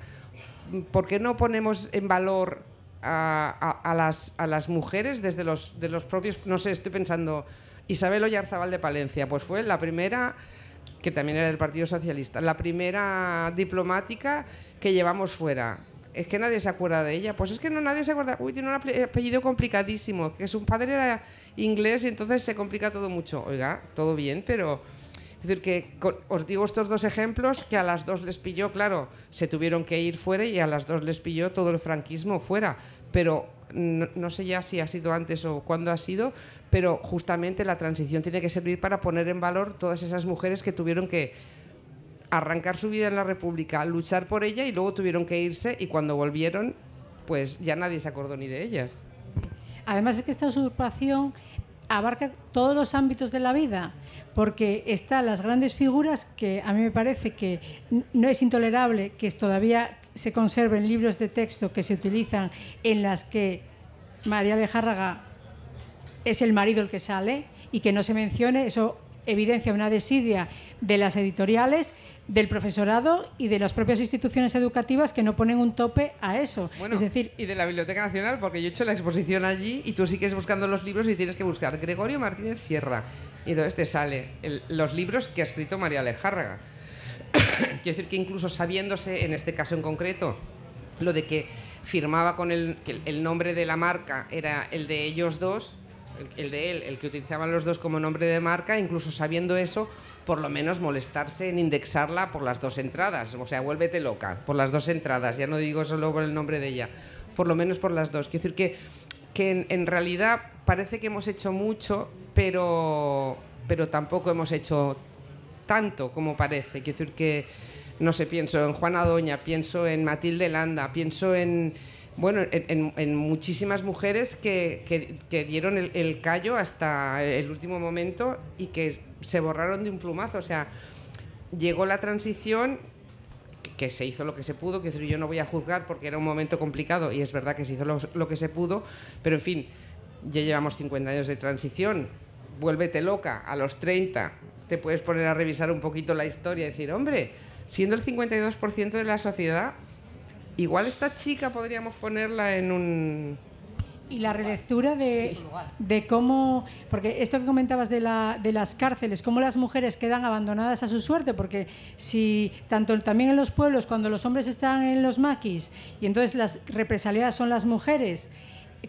¿por qué no ponemos en valor a las mujeres desde los propios? No sé, estoy pensando, Isabel Oyarzabal de Palencia, pues fue la primera, que también era del Partido Socialista, la primera diplomática que llevamos fuera. Es que nadie se acuerda de ella. Pues es que no, nadie se acuerda. Uy, tiene un apellido complicadísimo, que su padre era inglés y entonces se complica todo mucho. Oiga, todo bien, pero Es decir, que os digo estos dos ejemplos que a las dos les pilló, claro, se tuvieron que ir fuera y a las dos les pilló todo el franquismo fuera, pero no sé ya si ha sido antes o cuándo ha sido, pero justamente la transición tiene que servir para poner en valor todas esas mujeres que tuvieron que arrancar su vida en la República, luchar por ella y luego tuvieron que irse, y cuando volvieron, pues ya nadie se acordó ni de ellas. Además es que esta usurpación abarca todos los ámbitos de la vida, porque están las grandes figuras que a mí me parece que no es intolerable que todavía se conserven libros de texto que se utilizan en las que María Lejárraga es el marido el que sale y que no se mencione. Eso evidencia una desidia de las editoriales, del profesorado y de las propias instituciones educativas que no ponen un tope a eso. Bueno, es decir, y de la Biblioteca Nacional, porque yo he hecho la exposición allí y tú sigues buscando los libros y tienes que buscar Gregorio Martínez Sierra. Y entonces te sale los libros que ha escrito María Lejárraga. Quiero decir que incluso sabiéndose, en este caso en concreto, lo de que firmaba con que el nombre de la marca era el de ellos dos, el de él, el que utilizaban los dos como nombre de marca, incluso sabiendo eso, por lo menos molestarse en indexarla por las dos entradas. O sea, vuélvete loca por las dos entradas, ya no digo solo por el nombre de ella, por lo menos por las dos. Quiero decir que en realidad parece que hemos hecho mucho, pero tampoco hemos hecho tanto como parece. Quiero decir que, no sé, pienso en Juana Doña, pienso en Matilde Landa, pienso en muchísimas mujeres que dieron el callo hasta el último momento y que se borraron de un plumazo. O sea, llegó la transición, que se hizo lo que se pudo, que yo no voy a juzgar porque era un momento complicado y es verdad que se hizo lo que se pudo, pero en fin, ya llevamos 50 años de transición. Vuélvete loca, a los 30 te puedes poner a revisar un poquito la historia y decir, hombre, siendo el 52% de la sociedad, igual esta chica podríamos ponerla en un... Y la relectura de cómo, porque esto que comentabas de las cárceles, cómo las mujeres quedan abandonadas a su suerte, porque si tanto también en los pueblos, cuando los hombres están en los maquis y entonces las represaliadas son las mujeres,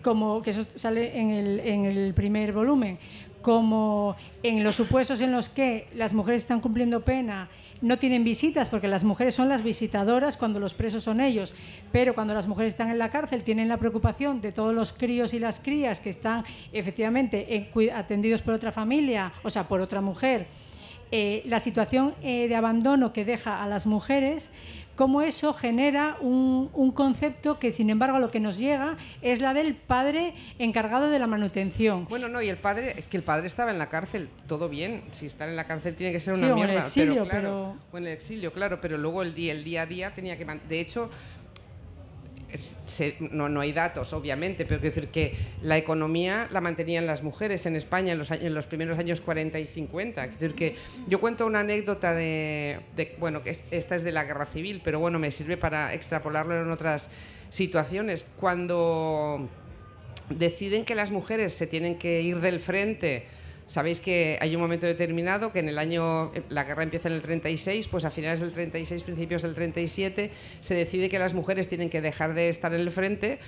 como que eso sale en el primer volumen, como en los supuestos en los que las mujeres están cumpliendo pena, no tienen visitas, porque las mujeres son las visitadoras cuando los presos son ellos, pero cuando las mujeres están en la cárcel tienen la preocupación de todos los críos y las crías que están efectivamente atendidos por otra familia, o sea, por otra mujer. La situación de abandono que deja a las mujeres, cómo eso genera un concepto que, sin embargo, lo que nos llega es la del padre encargado de la manutención. Bueno, no, y el padre, es que el padre estaba en la cárcel, todo bien, si estar en la cárcel tiene que ser una sí, mierda. O en el exilio, o en el exilio, claro, pero luego el día a día tenía que... De hecho, no hay datos, obviamente, pero quiero decir que la economía la mantenían las mujeres en España en los primeros años 40 y 50. Es decir, que yo cuento una anécdota bueno, que esta es de la Guerra Civil, pero bueno, me sirve para extrapolarlo en otras situaciones. Cuando deciden que las mujeres se tienen que ir del frente, sabéis que hay un momento determinado que en el año, la guerra empieza en el 36, pues a finales del 36, principios del 37, se decide que las mujeres tienen que dejar de estar en el frente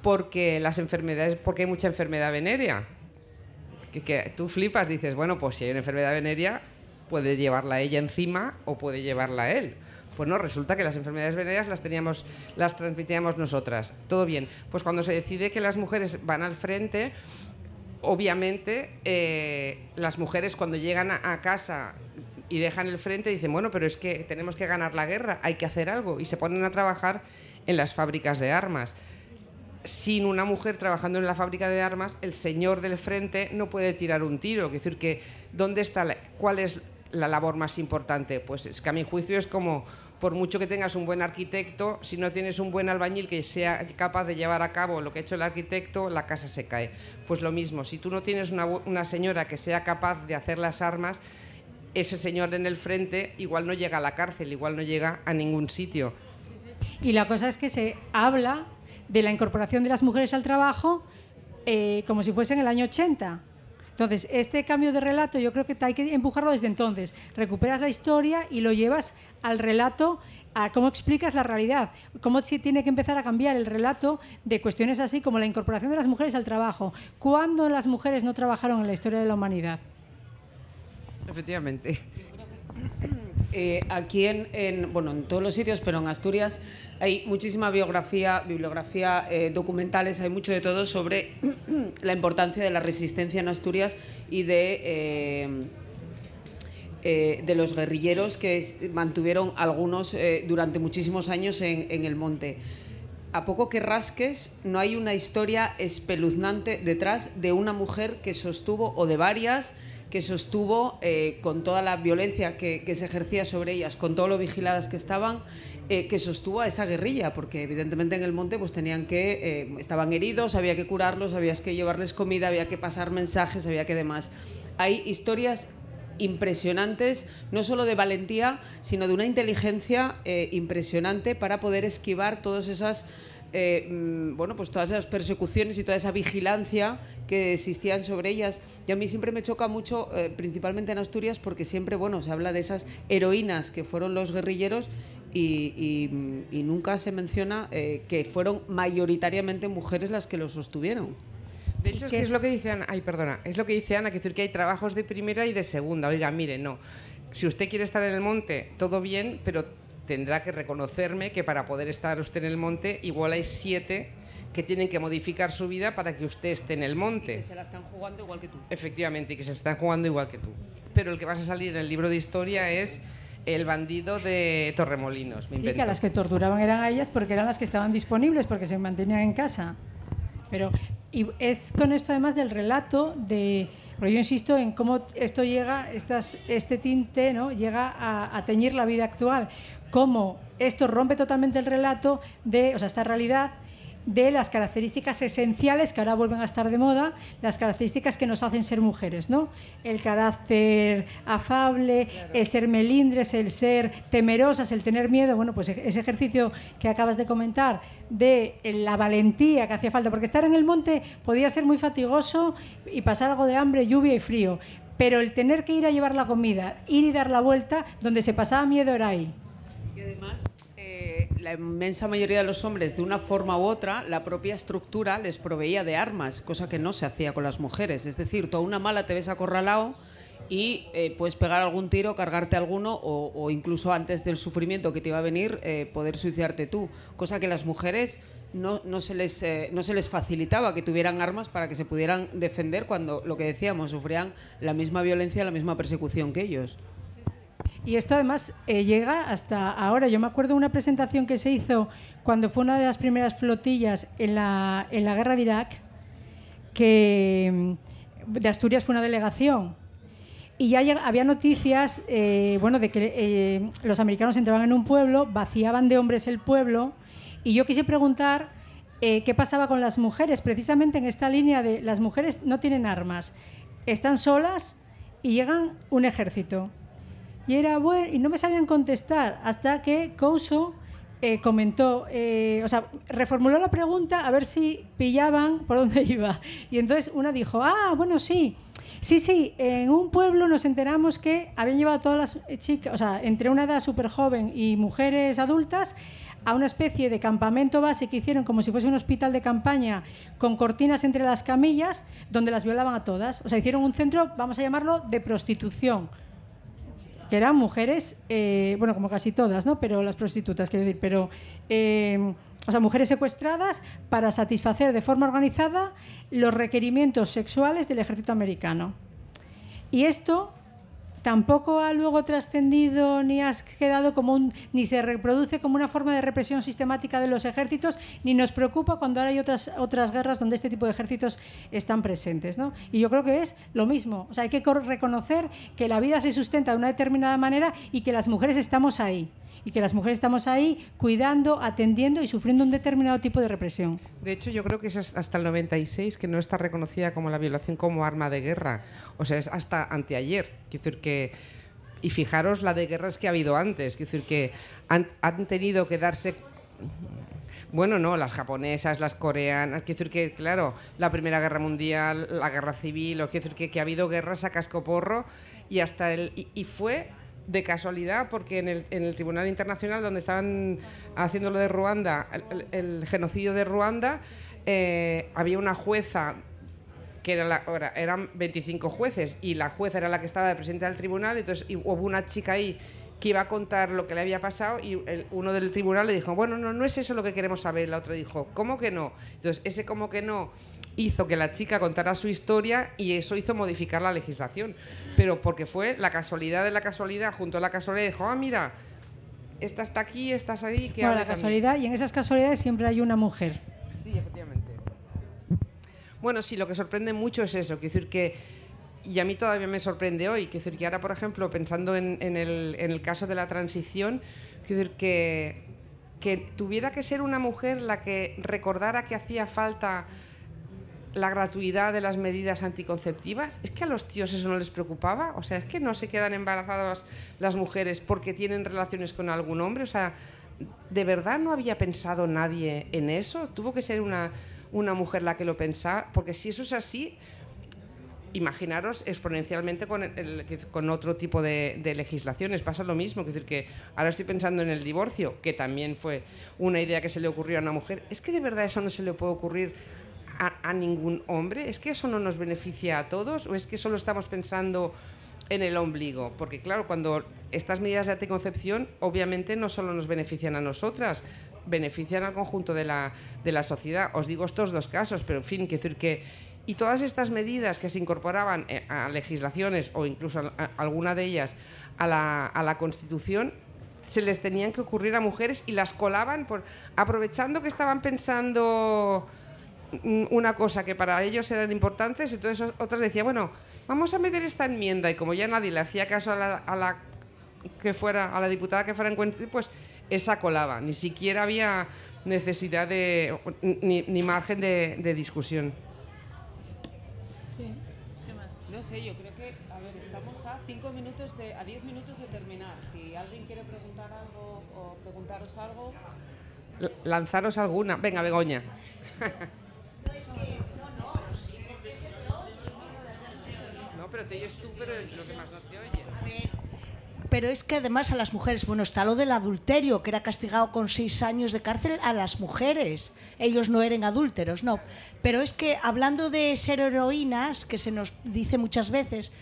porque hay mucha enfermedad venérea. Que tú flipas, dices, bueno, pues si hay una enfermedad venérea, puede llevarla ella encima o puede llevarla él. Pues no, resulta que las enfermedades venéreas las transmitíamos nosotras. Todo bien. Pues cuando se decide que las mujeres van al frente, obviamente las mujeres cuando llegan a casa y dejan el frente dicen, bueno, pero es que tenemos que ganar la guerra, hay que hacer algo, y se ponen a trabajar en las fábricas de armas. Sin una mujer trabajando en la fábrica de armas, el señor del frente no puede tirar un tiro. Es decir, que ¿cuál es la labor más importante? Pues es que a mi juicio es como, por mucho que tengas un buen arquitecto, si no tienes un buen albañil que sea capaz de llevar a cabo lo que ha hecho el arquitecto, la casa se cae. Pues lo mismo, si tú no tienes una señora que sea capaz de hacer las armas, ese señor en el frente igual no llega a la cárcel, igual no llega a ningún sitio. Y la cosa es que se habla de la incorporación de las mujeres al trabajo como si fuese en el año 80. Entonces, este cambio de relato yo creo que hay que empujarlo desde entonces. Recuperas la historia y lo llevas al relato, a cómo explicas la realidad, cómo se tiene que empezar a cambiar el relato de cuestiones así como la incorporación de las mujeres al trabajo. ¿Cuándo las mujeres no trabajaron en la historia de la humanidad? Efectivamente. Aquí en todos los sitios, pero en Asturias hay muchísima bibliografía, documentales, hay mucho de todo sobre la importancia de la resistencia en Asturias y de los guerrilleros que mantuvieron algunos durante muchísimos años en el monte. A poco que rasques, no hay una historia espeluznante detrás de una mujer que sostuvo, o de varias, que sostuvo con toda la violencia que se ejercía sobre ellas, con todo lo vigiladas que estaban, que sostuvo a esa guerrilla, porque evidentemente en el monte pues estaban heridos, había que curarlos, había que llevarles comida, había que pasar mensajes, había que demás. Hay historias impresionantes, no solo de valentía, sino de una inteligencia impresionante para poder esquivar todas esas todas esas persecuciones y toda esa vigilancia que existían sobre ellas. Y a mí siempre me choca mucho, principalmente en Asturias, porque siempre se habla de esas heroínas que fueron los guerrilleros y nunca se menciona que fueron mayoritariamente mujeres las que los sostuvieron. De hecho, es lo que dice Ana, es lo que dice Ana, que decir que hay trabajos de primera y de segunda. Oiga, mire, no, si usted quiere estar en el monte, todo bien, pero tendrá que reconocerme que para poder estar usted en el monte, igual hay 7 que tienen que modificar su vida para que usted esté en el monte. Y que se la están jugando igual que tú. Efectivamente, y que se están jugando igual que tú. Pero el que vas a salir en el libro de historia es el bandido de Torremolinos. Sí, que a las que torturaban eran a ellas porque eran las que estaban disponibles, porque se mantenían en casa. Pero y es con esto además del relato de... Pero yo insisto en cómo esto llega, este tinte, ¿no?, llega a teñir la vida actual. Cómo esto rompe totalmente el relato esta realidad de las características esenciales que ahora vuelven a estar de moda, las características que nos hacen ser mujeres, ¿no? El carácter afable, claro, el ser melindres, el ser temerosas, el tener miedo. Bueno, pues ese ejercicio que acabas de comentar de la valentía que hacía falta, porque estar en el monte podía ser muy fatigoso y pasar algo de hambre, lluvia y frío, pero el tener que ir a llevar la comida, ir y dar la vuelta, donde se pasaba miedo era ahí. Y además, la inmensa mayoría de los hombres, de una forma u otra, la propia estructura les proveía de armas, cosa que no se hacía con las mujeres. Es decir, tú a una mala te ves acorralado y puedes pegar algún tiro, cargarte alguno o incluso antes del sufrimiento que te iba a venir, poder suicidarte tú. Cosa que las mujeres no se les facilitaba que tuvieran armas para que se pudieran defender cuando, lo que decíamos, sufrían la misma violencia, la misma persecución que ellos. Y esto además llega hasta ahora. Yo me acuerdo de una presentación que se hizo cuando fue una de las primeras flotillas en la guerra de Irak, que de Asturias fue una delegación. Y ya había noticias de que los americanos entraban en un pueblo, vaciaban de hombres el pueblo, y yo quise preguntar qué pasaba con las mujeres, precisamente en esta línea de las mujeres no tienen armas, están solas y llegan un ejército. Y era bueno, y no me sabían contestar hasta que Couso comentó, reformuló la pregunta a ver si pillaban por dónde iba. Y entonces una dijo, bueno, sí, en un pueblo nos enteramos que habían llevado a todas las chicas, entre una edad súper joven y mujeres adultas, a una especie de campamento base que hicieron como si fuese un hospital de campaña con cortinas entre las camillas, donde las violaban a todas. Hicieron un centro, vamos a llamarlo, de prostitución, que eran mujeres, como casi todas, ¿no? Pero las prostitutas, quiero decir, pero mujeres secuestradas para satisfacer de forma organizada los requerimientos sexuales del ejército americano. Y esto tampoco ha luego trascendido ni ha quedado ni se reproduce como una forma de represión sistemática de los ejércitos, ni nos preocupa cuando ahora hay otras guerras donde este tipo de ejércitos están presentes, ¿no? Y yo creo que es lo mismo. Hay que reconocer que la vida se sustenta de una determinada manera y que las mujeres estamos ahí. Y que las mujeres estamos ahí cuidando, atendiendo y sufriendo un determinado tipo de represión. De hecho, yo creo que es hasta el 96 que no está reconocida como la violación como arma de guerra. Es hasta anteayer. Quiero decir que... Y fijaros la de guerras que ha habido antes. Quiero decir que han tenido que darse... Bueno, no, las japonesas, las coreanas... Quiero decir que, claro, la Primera Guerra Mundial, la Guerra Civil... Quiero decir que ha habido guerras a cascoporro y hasta y fue... de casualidad, porque en el Tribunal Internacional, donde estaban haciendo lo de Ruanda, el genocidio de Ruanda, había una jueza que eran 25 jueces y la jueza era la que estaba de presidenta del tribunal, entonces hubo una chica ahí que iba a contar lo que le había pasado y uno del tribunal le dijo, bueno, no es eso lo que queremos saber. La otra dijo, ¿cómo que no? Entonces ese cómo que no hizo que la chica contara su historia y eso hizo modificar la legislación, pero porque fue la casualidad de la casualidad, junto a la casualidad dijo, mira, esta está aquí, estás ahí, que la casualidad, y en esas casualidades siempre hay una mujer. Sí, efectivamente. Bueno, sí, lo que sorprende mucho es eso, quiero decir que, y a mí todavía me sorprende hoy, quiero decir que ahora, por ejemplo, pensando en el caso de la transición, quiero decir que tuviera que ser una mujer la que recordara que hacía falta la gratuidad de las medidas anticonceptivas, ¿es que a los tíos eso no les preocupaba? O sea, ¿es que no se quedan embarazadas las mujeres porque tienen relaciones con algún hombre? O sea, ¿de verdad no había pensado nadie en eso? ¿Tuvo que ser una mujer la que lo pensara? Porque si eso es así, imaginaros exponencialmente con otro tipo de legislaciones. Pasa lo mismo, es decir, que ahora estoy pensando en el divorcio, que también fue una idea que se le ocurrió a una mujer. ¿Es que de verdad eso no se le puede ocurrir a ningún hombre? ¿Es que eso no nos beneficia a todos? ¿O es que solo estamos pensando en el ombligo? Porque claro, cuando estas medidas de anticoncepción obviamente no solo nos benefician a nosotras, benefician al conjunto de la sociedad. Os digo estos dos casos, pero en fin, quiero decir que y todas estas medidas que se incorporaban a legislaciones o incluso alguna de ellas a la Constitución se les tenían que ocurrir a mujeres y las colaban aprovechando que estaban pensando una cosa que para ellos eran importantes, entonces otras decían, bueno, vamos a meter esta enmienda, y como ya nadie le hacía caso a la diputada que fuera en cuenta, pues esa colaba, ni siquiera había necesidad ni margen de discusión. Sí, ¿qué más? No sé, yo creo que, a ver, estamos a 10 minutos de terminar. Si alguien quiere preguntar algo o preguntaros algo... Lanzaros alguna. Venga, Begoña. No, pero te oyes tú, pero los demás no te oyen. A ver, pero es que además a las mujeres, bueno, está lo del adulterio, que era castigado con 6 años de cárcel a las mujeres. Ellos no eran adúlteros, no. Pero es que hablando de ser heroínas, que se nos dice muchas veces,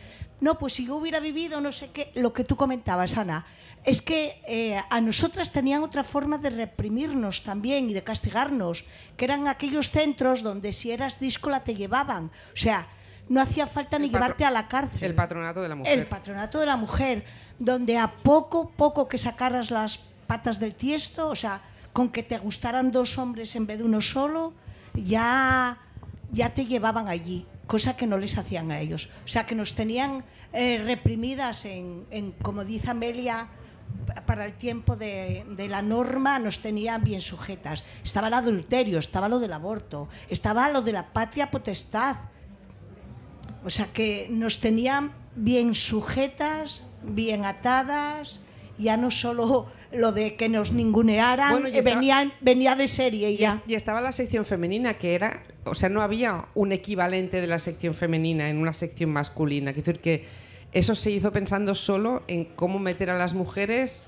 no, pues si yo hubiera vivido no sé qué, lo que tú comentabas, Ana, es que a nosotras tenían otra forma de reprimirnos también y de castigarnos, que eran aquellos centros donde si eras díscola te llevaban. O sea, no hacía falta ni llevarte a la cárcel. El patronato de la mujer. El patronato de la mujer, donde a poco que sacaras las patas del tiesto, o sea, con que te gustaran 2 hombres en vez de uno solo, ya te llevaban allí, cosa que no les hacían a ellos. O sea, que nos tenían reprimidas en, como dice Amelia, para el tiempo de la norma nos tenían bien sujetas. Estaba el adulterio, estaba lo del aborto, estaba lo de la patria potestad. O sea, que nos tenían bien sujetas, bien atadas, ya no solo lo de que nos ningunearan, bueno, venía de serie ya. Y estaba la sección femenina, que era, o sea, no había un equivalente de la sección femenina en una sección masculina. Quiero decir que eso se hizo pensando solo en cómo meter a las mujeres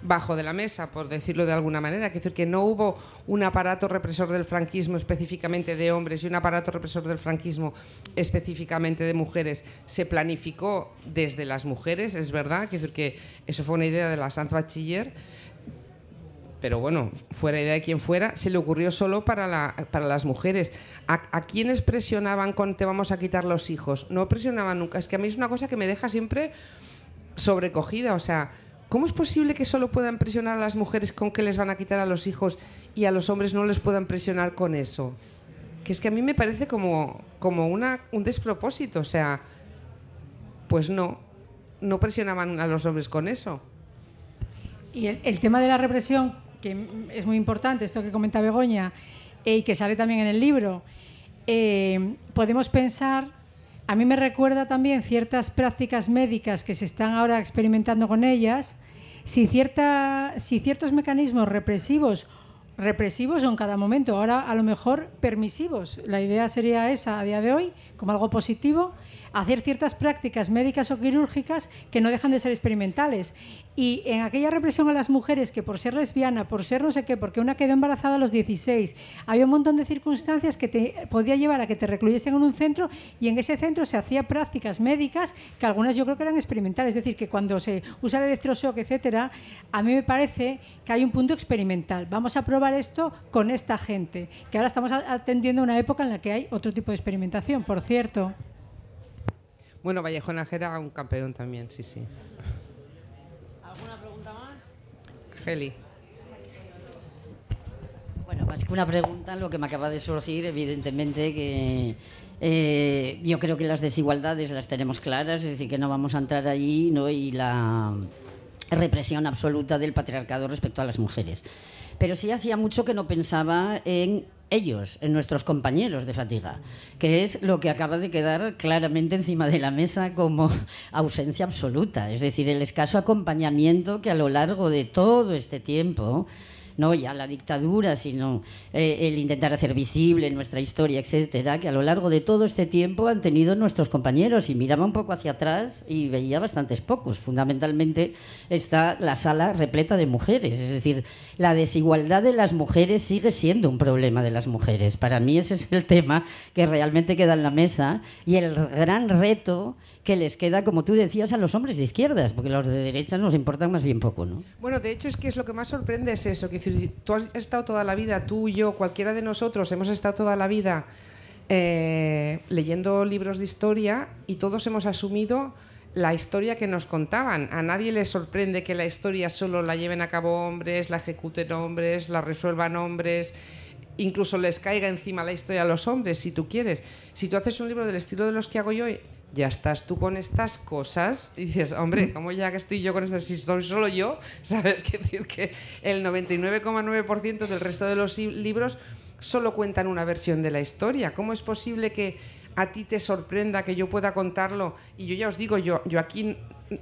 bajo de la mesa, por decirlo de alguna manera. Quiero decir que no hubo un aparato represor del franquismo específicamente de hombres y un aparato represor del franquismo específicamente de mujeres. Se planificó desde las mujeres, es verdad. Quiero decir que eso fue una idea de la Sanz Bachiller, pero bueno, fuera idea de quien fuera, se le ocurrió solo para las mujeres. ¿A quiénes presionaban con te vamos a quitar los hijos? No presionaban nunca. Es que a mí es una cosa que me deja siempre sobrecogida. O sea, ¿cómo es posible que solo puedan presionar a las mujeres con que les van a quitar a los hijos y a los hombres no les puedan presionar con eso? Que es que a mí me parece como un despropósito. O sea, pues no presionaban a los hombres con eso. Y el tema de la represión, que es muy importante, esto que comenta Begoña, y que sale también en el libro, podemos pensar, a mí me recuerda también ciertas prácticas médicas que se están ahora experimentando con ellas, si ciertos mecanismos represivos represivos o en cada momento, ahora a lo mejor permisivos. La idea sería esa a día de hoy, como algo positivo, hacer ciertas prácticas médicas o quirúrgicas que no dejan de ser experimentales. Y en aquella represión a las mujeres que por ser lesbiana, por ser no sé qué, porque una quedó embarazada a los 16, había un montón de circunstancias que te podía llevar a que te recluyesen en un centro, y en ese centro se hacía prácticas médicas que algunas yo creo que eran experimentales. Es decir, que cuando se usa el electroshock, etcétera, a mí me parece que hay un punto experimental. Vamos a probar esto con esta gente, que ahora estamos atendiendo a una época en la que hay otro tipo de experimentación, por cierto. Bueno, Vallejo Nájera era un campeón también, sí, sí. ¿Alguna pregunta más? Geli. Bueno, más que una pregunta, lo que me acaba de surgir, evidentemente, que yo creo que las desigualdades las tenemos claras, es decir, que no vamos a entrar ahí, ¿no? Y la represión absoluta del patriarcado respecto a las mujeres. Pero sí hacía mucho que no pensaba en ellos, en nuestros compañeros de fatiga, que es lo que acaba de quedar claramente encima de la mesa como ausencia absoluta. Es decir, el escaso acompañamiento que a lo largo de todo este tiempo, no ya la dictadura, sino el intentar hacer visible nuestra historia, etcétera, que a lo largo de todo este tiempo han tenido nuestros compañeros. Y miraba un poco hacia atrás y veía bastantes pocos. Fundamentalmente está la sala repleta de mujeres. Es decir, la desigualdad de las mujeres sigue siendo un problema de las mujeres. Para mí ese es el tema que realmente queda en la mesa, y el gran reto que les queda, como tú decías, a los hombres de izquierdas, porque los de derechas nos importan más bien poco, ¿no? Bueno, de hecho es que es lo que más sorprende es eso, que si tú has estado toda la vida, tú, yo, cualquiera de nosotros hemos estado toda la vida leyendo libros de historia, y todos hemos asumido la historia que nos contaban. A nadie le sorprende que la historia solo la lleven a cabo hombres, la ejecuten hombres, la resuelvan hombres, incluso les caiga encima la historia a los hombres, si tú quieres. Si tú haces un libro del estilo de los que hago yo, ya estás tú con estas cosas y dices, hombre, ¿cómo ya que estoy yo con estas? Si soy solo yo, ¿sabes? Quiere decir que el 99,9% del resto de los libros solo cuentan una versión de la historia. ¿Cómo es posible que a ti te sorprenda que yo pueda contarlo? Y yo ya os digo, yo aquí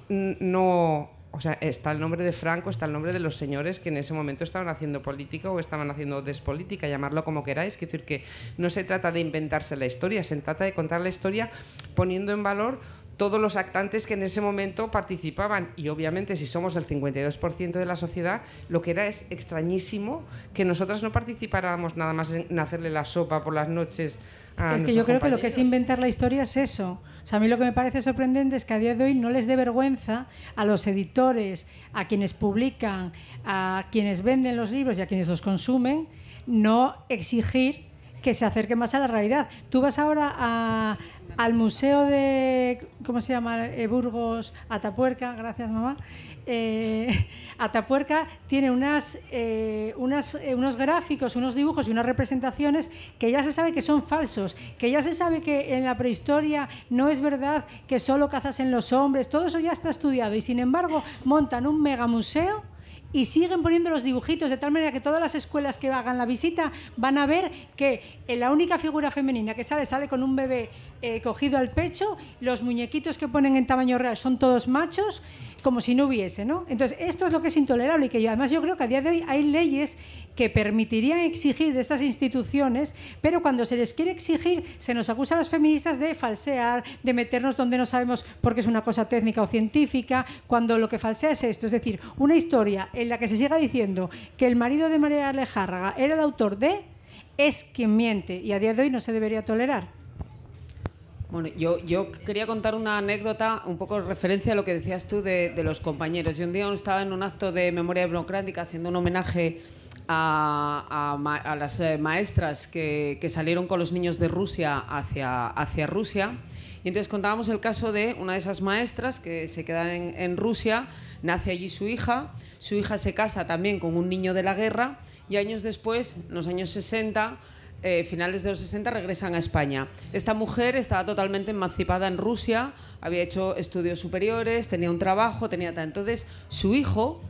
no... O sea, está el nombre de Franco, está el nombre de los señores que en ese momento estaban haciendo política o estaban haciendo despolítica, llamarlo como queráis. Quiero decir que no se trata de inventarse la historia, se trata de contar la historia poniendo en valor todos los actantes que en ese momento participaban. Y obviamente, si somos el 52% de la sociedad, lo que era es extrañísimo que nosotras no participáramos nada más en hacerle la sopa por las noches a Es que yo creo que lo que es inventar la historia es eso. O sea, a mí lo que me parece sorprendente es que a día de hoy no les dé vergüenza a los editores, a quienes publican, a quienes venden los libros y a quienes los consumen, no exigir que se acerque más a la realidad. Tú vas ahora al museo de, ¿cómo se llama? Burgos, Atapuerca, gracias mamá. Atapuerca tiene unos gráficos, unos dibujos y unas representaciones que ya se sabe que son falsos, que ya se sabe que en la prehistoria no es verdad que solo cazasen los hombres, todo eso ya está estudiado, y sin embargo montan un megamuseo y siguen poniendo los dibujitos de tal manera que todas las escuelas que hagan la visita van a ver que la única figura femenina que sale con un bebé cogido al pecho, los muñequitos que ponen en tamaño real son todos machos, como si no hubiese, ¿no? Entonces, esto es lo que es intolerable, y que además yo creo que a día de hoy hay leyes que permitirían exigir de estas instituciones, pero cuando se les quiere exigir se nos acusa a las feministas de falsear, de meternos donde no sabemos porque es una cosa técnica o científica, cuando lo que falsea es esto, es decir, una historia en la que se siga diciendo que el marido de María Alejárraga era el autor de, es quien miente, y a día de hoy no se debería tolerar. Bueno, yo quería contar una anécdota, un poco en referencia a lo que decías tú de los compañeros. Yo un día estaba en un acto de memoria democrática haciendo un homenaje a las maestras que salieron con los niños de Rusia hacia Rusia, y entonces contábamos el caso de una de esas maestras que se queda en Rusia, nace allí su hija se casa también con un niño de la guerra, y años después, en los años 60, finales de los 60, regresan a España. Esta mujer estaba totalmente emancipada en Rusia, había hecho estudios superiores, tenía un trabajo, entonces su hijo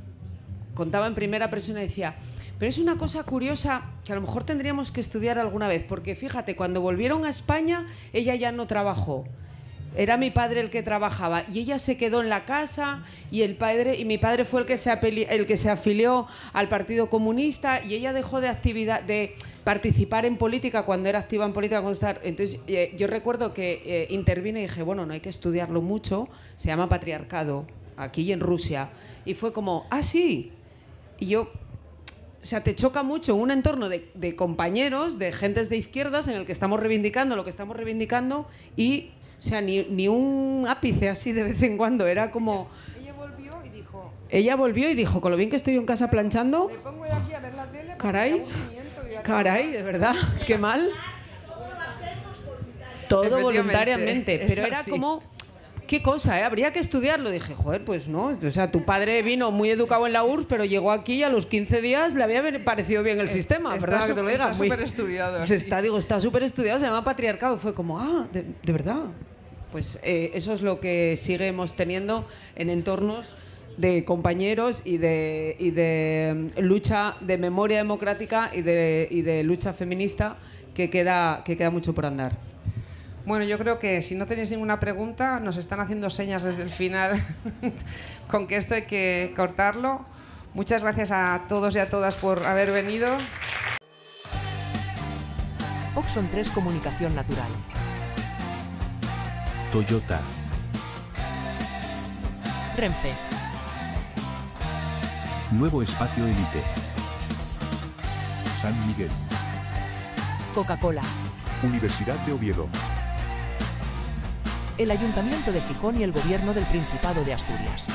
contaba en primera persona y decía, pero es una cosa curiosa que a lo mejor tendríamos que estudiar alguna vez, porque fíjate, cuando volvieron a España ella ya no trabajó, Era mi padre el que trabajaba y ella se quedó en la casa y mi padre fue el que se afilió al Partido Comunista y ella dejó de participar en política cuando era activa en política. Entonces yo recuerdo que intervine y dije, bueno, no hay que estudiarlo mucho, se llama patriarcado, aquí y en Rusia. Y fue como, ah, sí. Y yo... O sea, te choca mucho un entorno de compañeros, de gentes de izquierdas en el que estamos reivindicando lo que estamos reivindicando y, o sea, ni un ápice así de vez en cuando. Era como... Ella volvió y dijo, con lo bien que estoy yo en casa planchando... Me pongo aquí a ver la tele... Caray, de verdad, qué mal. Todo voluntariamente. Pero era como... Qué cosa, ¿eh? Habría que estudiarlo. Dije, joder, pues no. O sea, tu padre vino muy educado en la URSS, pero llegó aquí y a los 15 días le había parecido bien el sistema, ¿verdad? Que te lo diga. Está súper estudiado. Está súper estudiado, se llama patriarcado. Y fue como, de verdad. Pues eso es lo que seguimos teniendo en entornos de compañeros y de lucha de memoria democrática y de lucha feminista que queda mucho por andar. Bueno, yo creo que si no tenéis ninguna pregunta, nos están haciendo señas desde el final con que esto hay que cortarlo. Muchas gracias a todos y a todas por haber venido. Oxon 3 Comunicación Natural. Toyota. Renfe. Nuevo Espacio Elite. San Miguel. Coca-Cola. Universidad de Oviedo. El Ayuntamiento de Gijón y el Gobierno del Principado de Asturias.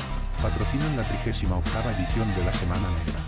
Patrocinan la 38ª edición de la Semana Negra.